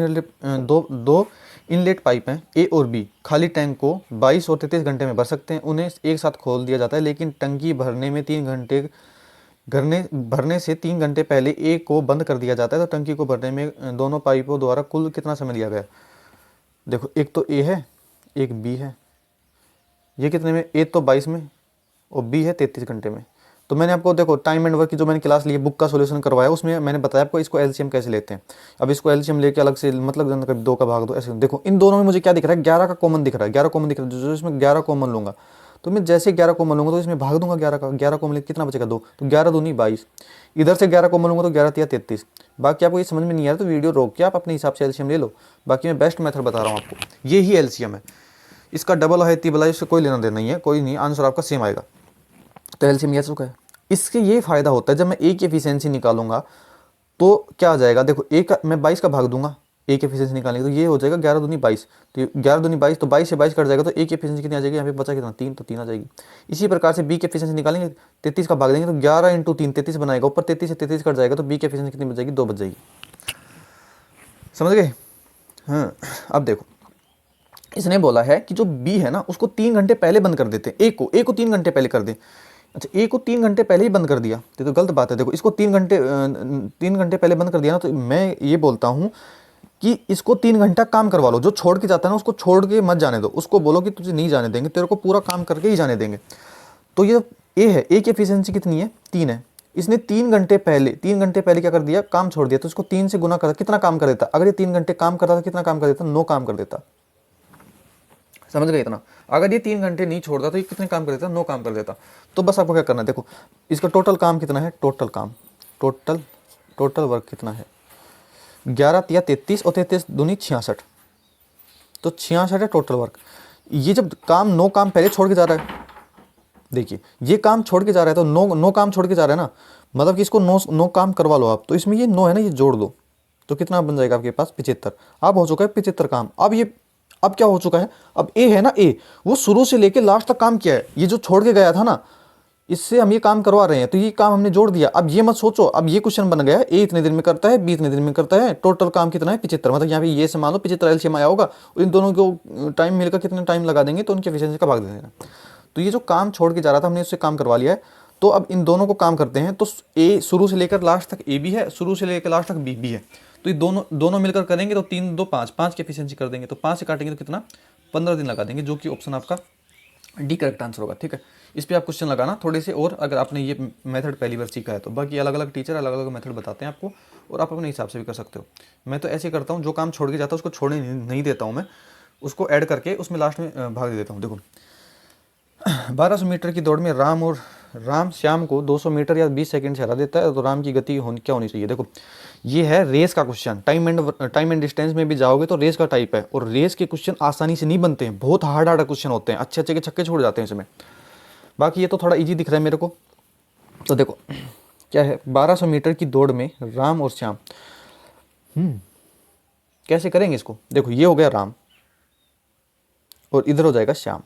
Speaker 1: इनलेट पाइप हैं A और B, खाली टैंक को 22 और 33 घंटे में भर सकते हैं। उन्हें एक साथ खोल दिया जाता है, लेकिन टंकी भरने से 3 घंटे पहले A को बंद कर दिया जाता है। तो टंकी को भरने में दोनों पाइपों द्वारा कुल कितना समय लिया गया। देखो एक तो A है, एक B है, ये कितने में, A तो 22 में और B है 33 घंटे में। तो मैंने आपको देखो टाइम एंड वर्क की जो मैंने क्लास ली है, बुक का सॉल्यूशन करवाया, उसमें मैंने बताया आपको इसको एलसीएम कैसे लेते हैं। अब इसको एलसीएम लेके अलग से मतलब कभी 2 का भाग दो, ऐसे देखो इन दोनों में मुझे क्या दिख रहा है, 11 का कॉमन दिख रहा है, 11 कॉमन दिख रहा है। जो इसमें 11 कॉमन लूंगा, तो मैं जैसे 11 कॉमन लूंगा तो इसमें भाग दूंगा 11 का, 11 कॉमन कितना बचेगा 2, तो 11 दूनी 22। इधर से 11 कॉमन लूंगा तो 11 तिया 33। बाकी आपको ये समझ में नहीं आ रहा तो वीडियो रोक के आप अपने हिसाब से एलसीएम ले लो। बाकी मैं बेस्ट मेथड बता रहा हूँ आपको, ये ही एलसीएम है। इसका डबल है तिबला, इससे कोई लेना देना नहीं है, कोई नहीं, आंसर आपका सेम आएगा। तो एलसीएम ये चुका है। इसके ये फायदा होता है, जब मैं A की एफिशिएंसी निकालूंगा तो क्या आ जाएगा, देखो A का मैं 22 का भाग दूंगा A की एफिशिएंसी निकालेंगे, तो ये हो जाएगा 11 दूनी 22, तो 11 दूनी 22, तो 22 से 22 कट जाएगा, तो A की एफिशिएंसी कितनी आ जाएगी, यहाँ पे बचा कितना 3, तो 3 आ जाएगी। इसी प्रकार से B की एफिशिएंसी निकालेंगे, 33 का भाग देंगे तो 11 इंटू 3 33 बनाएगा, ऊपर 33 से 33 कट जाएगा, तो B की एफिशिएंसी कितनी बच जाएगी, 2 बच जाएगी। समझ गए। हाँ अब देखो इसने बोला है कि जो B है ना उसको 3 घंटे पहले बंद कर देते हैं, A को 3 घंटे पहले कर दें। अच्छा A को 3 घंटे पहले ही बंद कर दिया तो गलत बात है। देखो इसको 3 घंटे पहले बंद कर दिया ना, तो मैं ये बोलता हूँ कि इसको 3 घंटा काम करवा लो। जो छोड़ के जाता है ना उसको छोड़ के मत जाने दो, उसको बोलो कि तुझे नहीं जाने देंगे, तेरे को पूरा काम करके ही जाने देंगे। तो ये A है, A की एफिशिएंसी कितनी है 3 है। इसने 3 घंटे पहले क्या कर दिया, काम छोड़ दिया, तो इसको 3 से गुना कर कितना काम कर देता। अगर ये 3 घंटे काम करता था कितना काम कर देता, 9 काम कर देता। समझ गए इतना। अगर ये 3 घंटे नहीं छोड़ता तो ये कितने काम कर देता, 9 काम कर देता। तो बस आपको क्या करना है, देखो इसका टोटल काम कितना है, टोटल वर्क कितना है, 11 तिया 33 और 33 दूनी 66, तो 66 है टोटल वर्क। ये जब काम 9 काम पहले छोड़ के जा रहा है, देखिए ये काम छोड़ के जा रहा है, तो 9 काम छोड़ के जा रहा है ना, मतलब कि इसको 9 काम करवा लो आप, तो इसमें ये 9 है ना, ये जोड़ दो तो कितना बन जाएगा आपके पास 75। अब हो चुका है 75 काम। अब क्या हो चुका है, अब ए है ना, ए वो शुरू से लेके लास्ट तक काम किया है, ये जो छोड़ के गया था ना, इससे हम ये काम करवा रहे हैं, तो ये काम हमने जोड़ दिया। अब ये मत सोचो, अब ये क्वेश्चन बन गया है ए इतने दिन में करता है, बी इतने दिन में करता है, टोटल काम कितना है 75। मतलब यहाँ पे ये से मान लो 75 एलसीएम आया होगा, इन दोनों को टाइम मिलकर कितना टाइम लगा देंगे तो उनकी एफिशिएंसी का भाग दे देना। तो ये जो काम छोड़ के जा रहा था हमने उससे काम करवा लिया है। तो अब इन दोनों को काम करते हैं, तो ए शुरू से लेकर लास्ट तक ए भी है, शुरू से लेकर लास्ट तक बी भी है, तो ये दोनों मिलकर करेंगे तो 3 2 5 5 की एफिशिएंसी कर देंगे, तो 5 से काटेंगे तो कितना 15 दिन लगा देंगे, जो कि ऑप्शन आपका डी करेक्ट आंसर होगा। ठीक है, इस पे आप क्वेश्चन लगाना थोड़े से, और अगर आपने ये मेथड पहली बार सीखा है तो। बाकी अलग अलग टीचर अलग अलग मेथड बताते हैं आपको, और आप अपने हिसाब से भी कर सकते हो। मैं तो ऐसे करता हूँ, जो काम छोड़ के जाता है उसको छोड़ने नहीं देता हूँ मैं, उसको ऐड करके उसमें लास्ट में भाग दे देता हूँ। देखो 1200 मीटर की दौड़ में राम श्याम को 200 मीटर या 20 सेकंड से हरा देता है, तो राम की गति क्या होनी चाहिए। देखो ये है रेस का क्वेश्चन, टाइम एंड डिस्टेंस में भी जाओगे तो रेस का टाइप है, और रेस के क्वेश्चन आसानी से नहीं बनते हैं, बहुत हार्ड क्वेश्चन होते हैं, अच्छे के छक्के छोड़ जाते हैं इसमें। बाकी ये तो थोड़ा इजी दिख रहा है मेरे को। तो देखो क्या है, 1200 मीटर की दौड़ में राम और श्याम, कैसे करेंगे इसको। देखो ये हो गया राम और इधर हो जाएगा श्याम।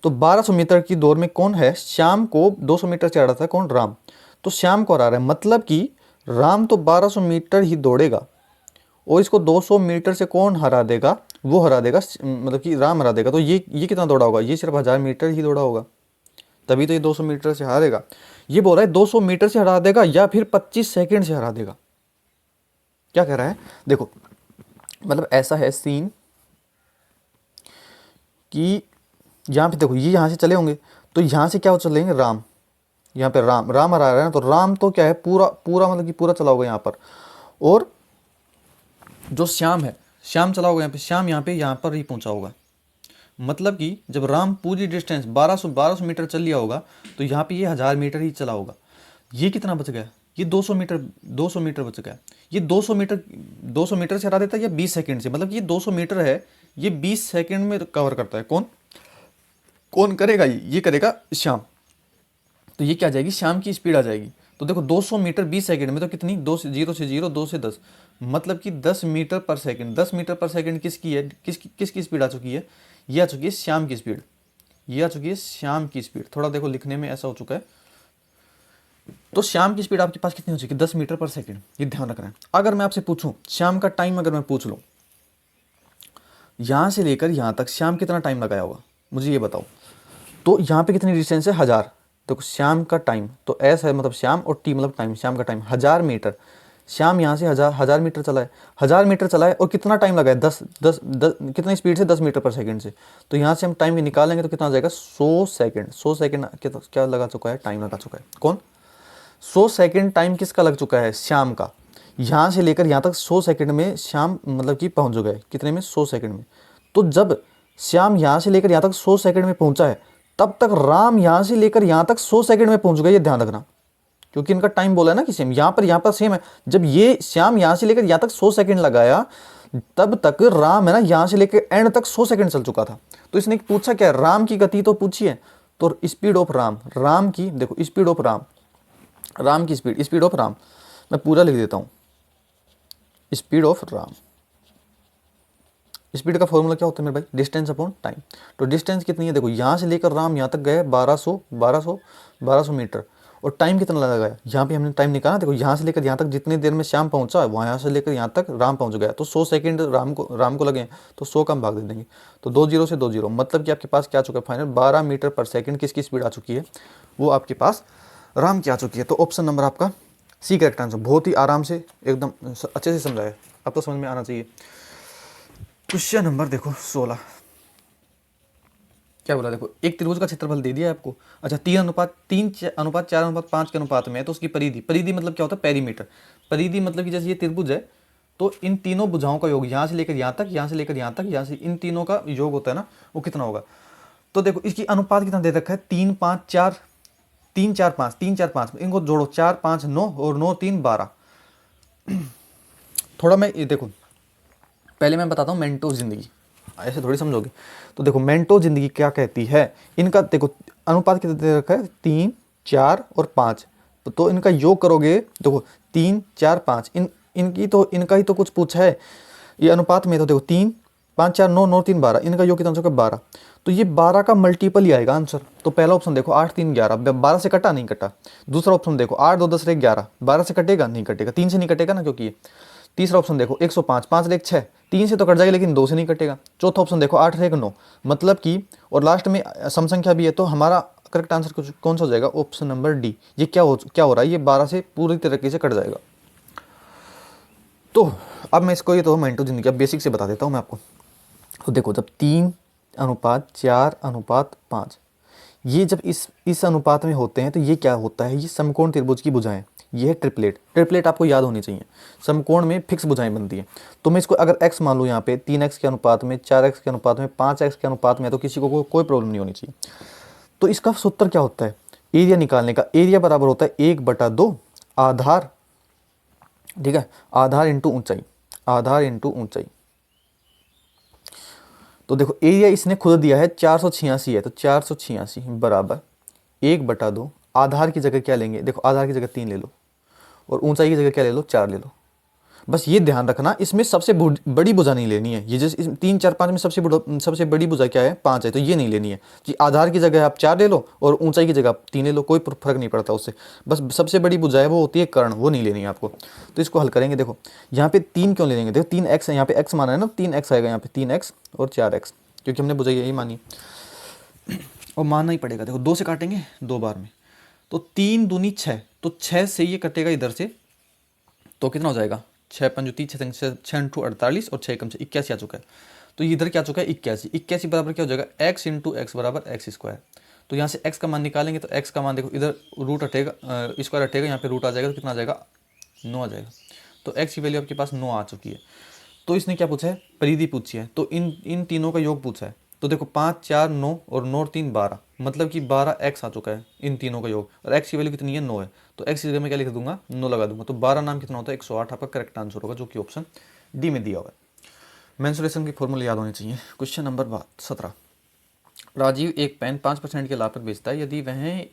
Speaker 1: तो 1200 मीटर की दौड़ में कौन है, श्याम को 200 मीटर से हरा था कौन, राम, तो श्याम को हरा रहा है। मतलब कि राम तो 1200 मीटर ही दौड़ेगा और इसको 200 मीटर से कौन हरा देगा, वो हरा देगा, मतलब कि राम हरा देगा। तो ये कितना दौड़ा होगा, ये सिर्फ 1000 मीटर ही दौड़ा होगा, तभी तो ये 200 मीटर से हारेगा। ये बोल रहा है 200 मीटर से हरा देगा या फिर 25 सेकंड से हरा देगा। क्या कह रहा है, देखो मतलब ऐसा है सीन कि यहाँ पे देखो ये यहाँ से चले होंगे, तो यहाँ से क्या हो चलेंगे राम, यहाँ पे राम हरा रहा है ना, तो राम तो क्या है पूरा मतलब कि पूरा चला होगा यहाँ पर, और जो श्याम है श्याम चला होगा यहाँ पे, श्याम यहाँ पर ही पहुँचा होगा। मतलब कि जब राम पूरी डिस्टेंस 1200 मीटर चल लिया होगा, तो यहाँ पे ये 1000 मीटर ही चला होगा। ये कितना बच गया, ये 200 मीटर बच गया। ये 200 मीटर से हरा देता है या 20 सेकंड से, मतलब ये 200 मीटर है, ये 20 सेकंड में कवर करता है। कौन करेगा, ये करेगा श्याम। तो ये क्या आ जाएगी, श्याम की स्पीड आ जाएगी। तो देखो 200 मीटर 20 सेकंड में, तो कितनी, 0 से 0, 2 से 10, मतलब कि 10 मीटर पर सेकंड। 10 मीटर पर सेकंड किसकी है, किसकी स्पीड आ चुकी है, ये आ चुकी है श्याम की स्पीड, ये आ चुकी है श्याम की स्पीड। थोड़ा देखो लिखने में ऐसा हो चुका है। तो श्याम की स्पीड आपके पास कितनी हो चुकी है, 10 मीटर पर सेकंड, ये ध्यान रखना है। अगर मैं आपसे पूछूं श्याम का टाइम, अगर मैं पूछ लूं यहां से लेकर यहां तक श्याम कितना टाइम लगाया होगा, मुझे ये बताओ। तो यहाँ पे कितनी डिस्टेंस है, 1000। तो श्याम का टाइम, तो एस है मतलब श्याम और टी मतलब टाइम, श्याम का टाइम 1000 मीटर। श्याम यहाँ से 1000 मीटर चला है, 1000 मीटर चला है, और कितना टाइम लगा है, 10 कितनी स्पीड से, 10 मीटर पर सेकंड से। तो यहाँ से हम टाइम निकालेंगे तो कितना आ जाएगा, 100 सेकंड। 100 सेकंड क्या लगा चुका है, टाइम लगा चुका है कौन, 100 सेकंड टाइम किसका लग चुका है, श्याम का। यहाँ से लेकर यहाँ तक 100 सेकंड में श्याम मतलब कि पहुँच गए, कितने में, 100 सेकंड में। तो जब श्याम यहाँ से लेकर यहाँ तक 100 सेकंड में पहुँचा है, तब तक राम यहाँ से लेकर यहाँ तक 100 सेकंड में पहुँच गए, ये ध्यान रखना, क्योंकि इनका टाइम बोला है ना कि सेम, यहाँ पर सेम है। जब ये श्याम यहाँ से लेकर यहाँ तक 100 सेकंड लगाया, तब तक राम है ना यहाँ से लेकर एंड तक 100 सेकंड चल चुका था। तो इसने पूछा क्या, राम की गति तो पूछी है, तो स्पीड ऑफ राम की, देखो स्पीड ऑफ राम की स्पीड ऑफ राम, मैं पूरा लिख देता हूँ, स्पीड ऑफ राम। स्पीड का फॉर्मूला क्या होता है मेरे भाई, डिस्टेंस अपॉन टाइम। तो डिस्टेंस कितनी है, देखो यहाँ से लेकर राम यहाँ तक गए 1200 मीटर, और टाइम कितना लगाया, यहाँ पे हमने टाइम निकाला। देखो यहाँ से लेकर यहाँ तक जितनी देर में श्याम पहुँचा, वहाँ से लेकर यहाँ तक राम पहुँच गया, तो 100 सेकंड राम को लगे, तो 100 का हम भाग दे देंगे। तो 2 0 से 2 0, मतलब कि आपके पास क्या आ चुका है फाइनल, 12 मीटर पर सेकंड किसकी स्पीड आ चुकी है, वो आपके पास राम की आ चुकी है। तो ऑप्शन नंबर आपका सी करेक्ट आंसर। बहुत ही आराम से एकदम अच्छे से समझाया, अब तो समझ में आना चाहिए। क्वेश्चन नंबर देखो 16, क्या बोला, देखो एक त्रिभुज का क्षेत्रफल दे दिया है आपको। अच्छा 3:4:5 के अनुपात में है, तो उसकी परिधि मतलब क्या होता है, पेरीमीटर। परिधि मतलब कि जैसे ये त्रिभुज है, तो इन तीनों भुजाओं का योग, यहाँ से लेकर यहाँ तक, यहाँ से लेकर यहाँ तक, यहाँ से इन तीनों का योग होता है ना, वो कितना होगा। तो देखो इसकी अनुपात कितना दे रखा है, 3 5 4, 3 4 5, 3 4 5, इनको जोड़ो, 4 5 9 और 9 3 12। थोड़ा मैं ये देखो, पहले मैं बताता हूँ मेंटो जिंदगी, ऐसे थोड़ी समझोगे। तो देखो मेंटो जिंदगी क्या कहती है, इनका देखो अनुपात कितना दे रखा है, 3 4 और 5, तो इनका योग करोगे, देखो 3 4 5, इनका ही तो कुछ पूछा है। ये अनुपात में तो देखो 3 5 4 9 9 3 12, इनका योग कितना हो जाएगा 12, तो ये 12 का मल्टीपल ही आएगा आंसर। तो पहला ऑप्शन देखो 8 3 11, 12 से कटा नहीं कटा। दूसरा ऑप्शन देखो 8 2 10 1 11, 12 से कटेगा नहीं कटेगा, 3 से नहीं कटेगा ना क्योंकि ये। तीसरा ऑप्शन देखो 105, 5 1 6, 3 से तो कट जाएगा लेकिन 2 से नहीं कटेगा। चौथा ऑप्शन देखो 8 1 9, मतलब कि, और लास्ट में सम संख्या भी है, तो हमारा करेक्ट आंसर कौन सा हो जाएगा? Option number D. ये क्या हो रहा है, ये 12 से पूरी तरीके से कट जाएगा। तो अब मैं इसको, ये तो मिनटो जिंदगी बेसिक से बता देता हूँ मैं आपको। तो देखो जब 3:4:5, ये जब इस अनुपात में होते हैं तो ये क्या होता है, ये समकोण त्रिभुज की भुजाएं, ये है ट्रिपलेट आपको याद होनी चाहिए। समकोण में फिक्स भुजाएं बनती हैं। तो मैं इसको अगर x मान लूँ यहाँ पे 3x के अनुपात में, 4x के अनुपात में, 5x के अनुपात में, तो किसी को कोई प्रॉब्लम नहीं होनी चाहिए। तो इसका सूत्र क्या होता है, एरिया निकालने का, एरिया बराबर होता है 1/2 आधार, ठीक है, आधार इंटू ऊंचाई, आधार इंटू ऊंचाई। तो देखो एरिया इसने खुद दिया है 486 है, तो 486 बराबर 1/2, आधार की जगह क्या लेंगे, देखो आधार की जगह 3 ले लो, और ऊंचाई की जगह क्या ले लो, 4 ले लो। बस ये ध्यान रखना, इसमें सबसे बड़ी भुजा नहीं लेनी है। ये जैसे 3 4 5 में सबसे बड़ी भुजा क्या है, 5 है, तो ये नहीं लेनी है कि आधार की जगह आप 4 ले लो और ऊंचाई की जगह आप 3 ले लो, कोई फर्क नहीं पड़ता उससे। बस सबसे बड़ी भुजा है वो होती है कर्ण, वो नहीं लेनी है आपको। तो इसको हल करेंगे। देखो यहाँ पे 3 क्यों ले लेंगे, देखो 3x है, यहाँ पे x माना है ना, 3x आएगा यहाँ पे, 3x और 4x, क्योंकि हमने भुजा यही मानी और मानना ही पड़ेगा। देखो 2 से काटेंगे 2 बार में, तो 3 दूनी 6, तो 6 से ये कटेगा इधर से, तो कितना हो जाएगा, 6 5 30, 6 इंटू 48 और 6 कम से 81 आ चुका है। तो ये इधर क्या आ चुका है 81 बराबर क्या हो जाएगा, x इंटू एक्स बराबर एक्स स्क्वायर। तो यहाँ से x का मान निकालेंगे, तो x का मान देखो इधर रूट हटेगा, स्क्वायर हटेगा, यहाँ पे रूट आ जाएगा, तो कितना आ जाएगा 9 आ जाएगा। तो x की वैल्यू आपके पास 9 आ चुकी है। तो इसने क्या पूछा है, परिधि पूछी है, तो इन तीनों का योग पूछा है। तो देखो 5 4 9 और 9 3 12, मतलब कि 12x आ चुका है इन तीनों का योग, और x की वैल्यू कितनी है 9 है, तो x की जगह में क्या लिख दूंगा 9 लगा दूंगा। तो 12 नाम कितना होता है 108, आपका करेक्ट आंसर होगा, जो कि ऑप्शन डी में दिया हुआ है। मेंसुरेशन की फॉर्मूला याद होनी चाहिए। क्वेश्चन नंबर 17, राजीव एक पेन 5% के लाभ पर बेचता है, यदि वह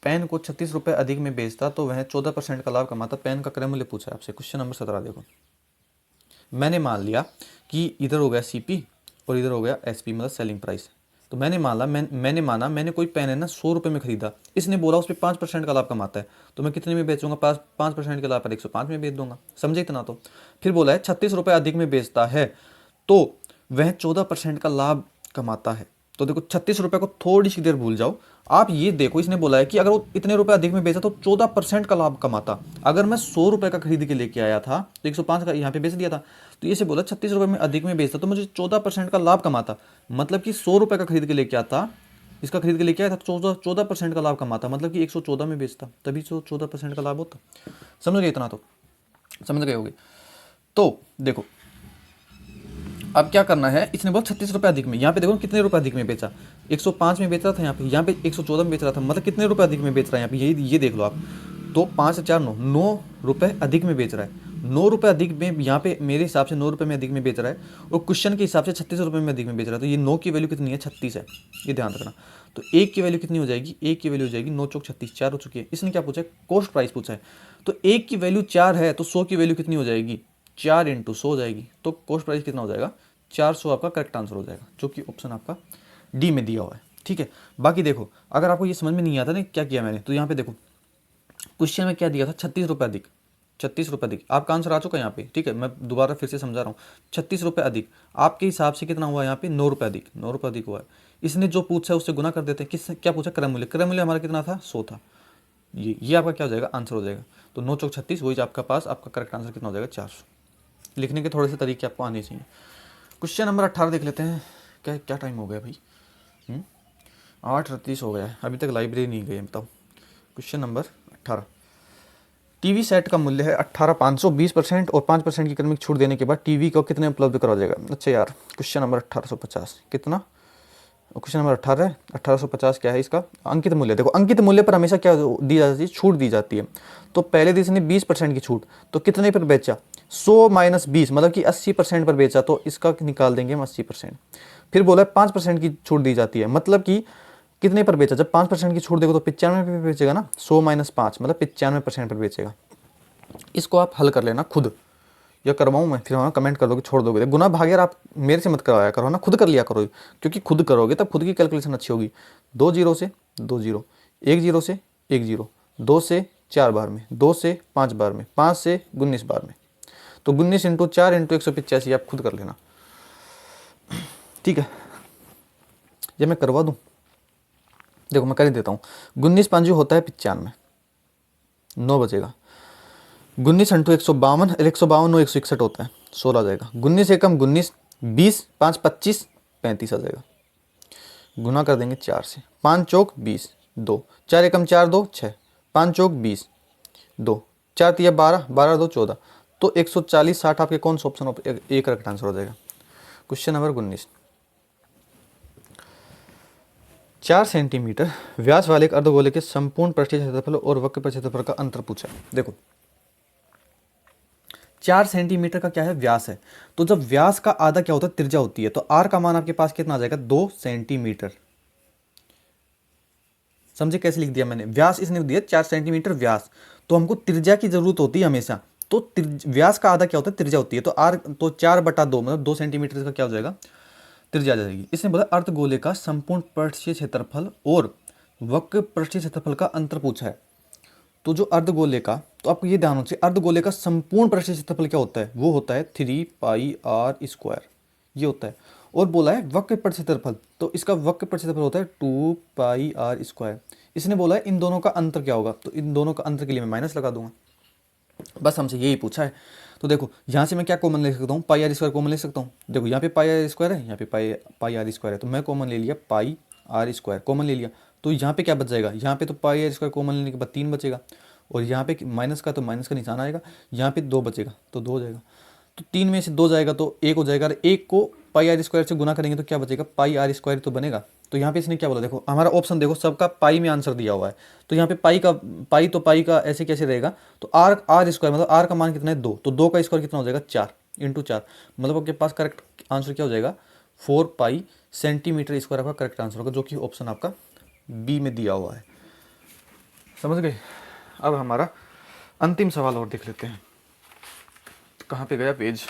Speaker 1: पेन को 36 रुपये अधिक में बेचता तो वह 14% का लाभ कमाता। पेन का क्रय मूल्य पूछा है आपसे। क्वेश्चन नंबर 17 देखो, मैंने मान लिया कि इधर हो गया CP और इधर हो गया SP, मतलब सेलिंग प्राइस। तो मैंने माना मैंने कोई पेन है ना 100 रुपये में खरीदा, इसने बोला उस पर 5% का लाभ कमाता है, तो मैं कितने में बेचूंगा, 5% के लाभ पर 105 में बेच दूंगा, समझे इतना। तो फिर बोला है 36 रुपये अधिक में बेचता है तो वह 14% का लाभ कमाता है। तो देखो 36 रुपये को थोड़ी सी देर भूल जाओ, आप ये देखो, इसने बोला है कि अगर वो इतने रुपए अधिक में बेचा तो 14% का लाभ कमाता। अगर मैं 100 रुपये का खरीद के लेके आया था तो 105 का यहाँ पे बेच दिया था, तो ये से बोला 36 रुपये में अधिक में बेचता तो मुझे 14% का लाभ कमाता, मतलब कि 100 रुपये का खरीद के लेके आता, इसका खरीद के लेके आया था तो 14% का लाभ कमाता, मतलब कि 114 में बेचता, तभी तो 14% का लाभ होता। समझ गए इतना, तो समझ गए होगे। तो देखो अब क्या करना है, इसने बोला 36 रुपये अधिक में, यहाँ पे देखो कितने रुपए अधिक में बेचा, 105 में बेच रहा था, यहाँ पे 114 में बेच रहा था, मतलब कितने रुपए अधिक में बेच रहा है यहाँ पे, ये देख लो आप। तो 5 4 9 रुपए अधिक में बेच रहा है, 9 रुपये अधिक में, यहाँ पे मेरे हिसाब से 9 रुपये में अधिक में बेच रहा है, और क्वेश्चन के हिसाब से 36 रुपये में अधिक में बेच रहा है। तो ये 9 की वैल्यू कितनी है 36 है, ये ध्यान रखना। तो 1 की वैल्यू कितनी हो जाएगी, 1 की वैल्यू हो जाएगी 9 चौक 36, 4 हो चुकी है। इसने क्या पूछा है, कॉस्ट प्राइस पूछा है। तो 1 की वैल्यू 4 है, तो 100 की वैल्यू कितनी हो जाएगी, 4 × 100 हो जाएगी। तो कॉस्ट प्राइस कितना हो जाएगा, 400 आपका करेक्ट आंसर हो जाएगा, जो कि ऑप्शन आपका डी में दिया हुआ है। ठीक है, बाकी देखो अगर आपको ये समझ में नहीं आता ना क्या किया मैंने, तो यहाँ पे देखो क्वेश्चन में क्या दिया था, 36 रुपये अधिक, 36 रुपये अधिक, आपका आंसर आ चुका है यहाँ पे। ठीक है, मैं दोबारा फिर से समझा रहा हूँ, 36 रुपये अधिक आपके हिसाब से कितना हुआ यहाँ पे, 9 रुपये अधिक, 9 रुपये अधिक हुआ है। इसने जो पूछा है उससे गुना कर देते हैं। किस क्या पूछा, क्रय मूल्य, क्रय मूल्य हमारा कितना था 100 था, ये आपका क्या हो जाएगा, आंसर हो जाएगा। तो 9 चौक 36, वही आपका पास आपका करेक्ट आंसर कितना हो जाएगा, 400। लिखने के थोड़े से तरीके आपको आने चाहिए। क्वेश्चन नंबर 18 देख लेते हैं। क्या टाइम हो गया भाई, 8:38 हो गया है, अभी तक लाइब्रेरी नहीं गए, बताओ। क्वेश्चन नंबर 18, टीवी सेट का मूल्य है 18,500, 20% और 5% की इकोनॉमिक छूट देने के बाद टीवी को कितने उपलब्ध करा जाएगा। अच्छा यार, क्वेश्चन नंबर 1850 कितना, क्वेश्चन नंबर 18 है, 1850 क्या है इसका अंकित मूल्य। देखो अंकित मूल्य पर हमेशा क्या दी जाती है, छूट दी जाती है। तो पहले दिन इसने 20% की छूट, तो कितने पर बेचा, 100 - 20, मतलब कि 80% पर बेचा, तो इसका निकाल देंगे हम 80%। फिर बोला 5% की छूट दी जाती है, मतलब कि कितने पर बेचा, जब 5% की छूट देगा तो 95 पे बेचेगा ना, 100 माइनस 5 मतलब 95% पर बेचेगा। इसको आप हल कर लेना खुद, या करवाऊँ मैं, फिर हाँ कमेंट कर दोगे छोड़ दोगे। गुना भाग आप मेरे से मत करवाया करो ना, खुद कर लिया करो, क्योंकि खुद करोगे तब खुद की कैलकुलेशन अच्छी होगी। 2 जीरो से 2 जीरो, 1 जीरो से 1 जीरो, 2 से 4 बार में, 2 से 5 बार में, 5 से 19 बार में, तो 19 इंटू 4 इंटू 185 आप खुद कर लेना, ठीक है। ये मैं करवा दूँ, देखो मैं कर ही देता हूँ। 19 पाँचू होता है 95, 9 बचेगा। 19 इंटू 152, 152 9 161 होता है, 16 आ जाएगा। 19 एकम 19, 20 5 25 35 आ जाएगा। गुना कर देंगे 4 से, 5 चौक 20, 2 4 एकम 4 2 6, 5 चौक 20, 2 4 तिया 12, 12 2 14, तो 140 60 आपके कौन सा ऑप्शन एक करेक्ट आंसर हो जाएगा। क्वेश्चन नंबर 19, 4 सेंटीमीटर व्यास वाले एक अर्धगोले के संपूर्ण पृष्ठीय क्षेत्रफल और वक्र पर क्षेत्रफल का अंतर पूछा है। देखो 4 सेंटीमीटर का क्या है, व्यास है, तो जब व्यास का आधा क्या होता है, त्रिज्या होती है, तो आर का मान आपके पास कितना आ जाएगा, 2 सेंटीमीटर। समझे कैसे लिख दिया मैंने, व्यास इसने दिया 4 सेंटीमीटर व्यास, तो हमको त्रिज्या की जरूरत होती है हमेशा, तो व्यास का आधा क्या होता है, त्रिज्या होती है, तो आर तो 4/2 मतलब 2 सेंटीमीटर का क्या हो जाएगा, त्रिज्या आ जाएगी। इसने बोला अर्धगोले का संपूर्ण पृष्ठीय क्षेत्रफल और वक्र पृष्ठीय क्षेत्रफल का अंतर पूछा है। तो जो अर्धगोले का, तो आपको ये ध्यान होना चाहिए, अर्धगोले का संपूर्ण पृष्ठीय क्षेत्रफल क्या होता है, वो होता है 3πr², ये होता है। और बोला है वक्र पर क्षेत्रफल, तो इसका वक्र पर क्षेत्रफल होता है 2πr²। इसने बोला है इन दोनों का अंतर क्या होगा, तो इन दोनों का अंतर के लिए मैं माइनस लगा दूंगा, बस हमसे यही पूछा है। तो देखो यहाँ से मैं क्या कॉमन ले सकता हूँ, πr² कॉमन ले सकता हूँ। देखो यहाँ पे πr² है, यहाँ पे πr² है, तो मैं कॉमन ले लिया πr² कॉमन ले लिया, तो यहाँ पे क्या बच जाएगा, यहाँ पे तो πr² कॉमन लेने के बाद 3 बचेगा, और यहाँ पे माइनस का तो माइनस का निशान आएगा, यहाँ पे 2 बचेगा तो 2 हो जाएगा, तो 3 में से 2 जाएगा तो 1 हो जाएगा, और 1 को πr² से गुना करेंगे तो क्या बचेगा, πr² तो बनेगा। तो यहाँ पे इसने क्या बोला, देखो हमारा ऑप्शन देखो सबका पाई में आंसर दिया हुआ है, तो यहाँ पे पाई का ऐसे कैसे रहेगा, तो r² मतलब r का मान कितना है 2, तो 2 का स्क्वायर कितना हो जाएगा 4 इंटू 4, मतलब आपके पास करेक्ट आंसर क्या हो जाएगा 4π सेंटीमीटर स्क्वायर आपका करेक्ट आंसर होगा, जो कि ऑप्शन आपका बी में दिया हुआ है। समझ गए। अब हमारा अंतिम सवाल और देख लेते हैं, कहाँ पे गया पेज,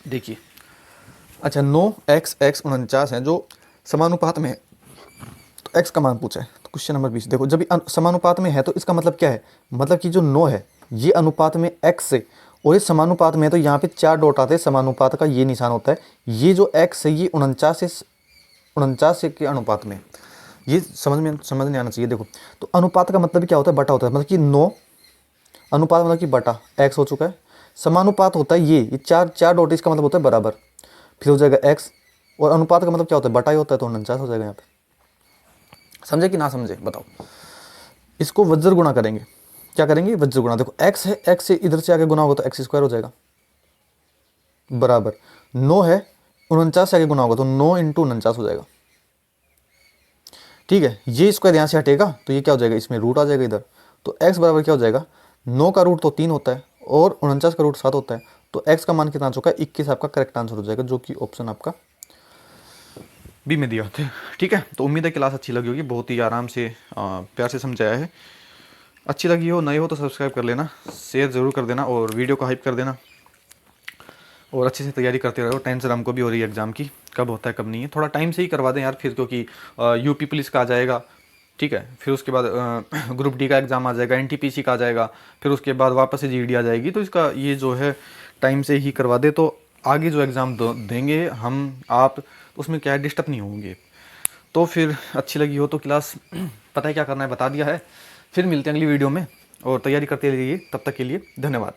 Speaker 1: देखिए। अच्छा 9x x 49 है जो समानुपात में है, तो x का मान पूछा है। तो क्वेश्चन नंबर 20 देखो, जब समानुपात में है तो इसका मतलब क्या है, मतलब कि जो 9 है ये अनुपात में x से, और ये समानुपात में है, तो यहाँ पे 4 डॉट आते हैं, समानुपात का ये निशान होता है, ये जो x है ये 49 के अनुपात में, ये समझ नहीं आना चाहिए। देखो तो अनुपात का मतलब क्या होता है, बटा होता है, मतलब कि 9 अनुपात मतलब कि बटा x हो चुका है, समानुपात होता है ये 4 डॉट, इसका मतलब होता है बराबर, फिर हो जाएगा x, और अनुपात का मतलब क्या होता है, बटा ही होता है, तो 49 हो जाएगा यहाँ पे। समझे कि ना समझे बताओ। इसको वज्र गुणा करेंगे, क्या करेंगे, वज्र गुणा। देखो x है, x से इधर से आगे गुना होगा तो x² हो जाएगा, बराबर 9 है, 49 से आगे गुना होगा तो 9 इंटू 49 हो जाएगा, ठीक है। ये स्क्वायर यहाँ से हटेगा तो ये क्या हो जाएगा, इसमें रूट आ जाएगा इधर, तो x बराबर क्या हो जाएगा, 9 का रूट तो 3 होता है और 49 का रूट 7 होता है, तो x का मान कितना आ चुका है 21 आपका करेक्ट आंसर हो जाएगा, जो कि ऑप्शन आपका बी में दिया होता है, ठीक है। तो उम्मीद है क्लास अच्छी लगी होगी, बहुत ही आराम से प्यार से समझाया है। अच्छी लगी हो, नए हो तो सब्सक्राइब कर लेना, शेयर ज़रूर कर देना और वीडियो को हाइप कर देना, और अच्छे से तैयारी करते रहो। टेंशन हमको भी हो रही है एग्ज़ाम की, कब होता है कब नहीं है, थोड़ा टाइम से ही करवा दें यार फिर, क्योंकि यूपी पुलिस का आ जाएगा, ठीक है, फिर उसके बाद ग्रुप डी का एग्ज़ाम आ जाएगा, एनटीपीसी का आ जाएगा, फिर उसके बाद वापस से जीडी आ जाएगी, तो इसका ये जो है टाइम से ही करवा दे, तो आगे जो एग्ज़ाम देंगे हम आप, उसमें क्या है डिस्टर्ब नहीं होंगे। तो फिर अच्छी लगी हो तो क्लास पता है क्या करना है, बता दिया है। फिर मिलते हैं अगली वीडियो में, और तैयारी करते रहिए, तब तक के लिए धन्यवाद।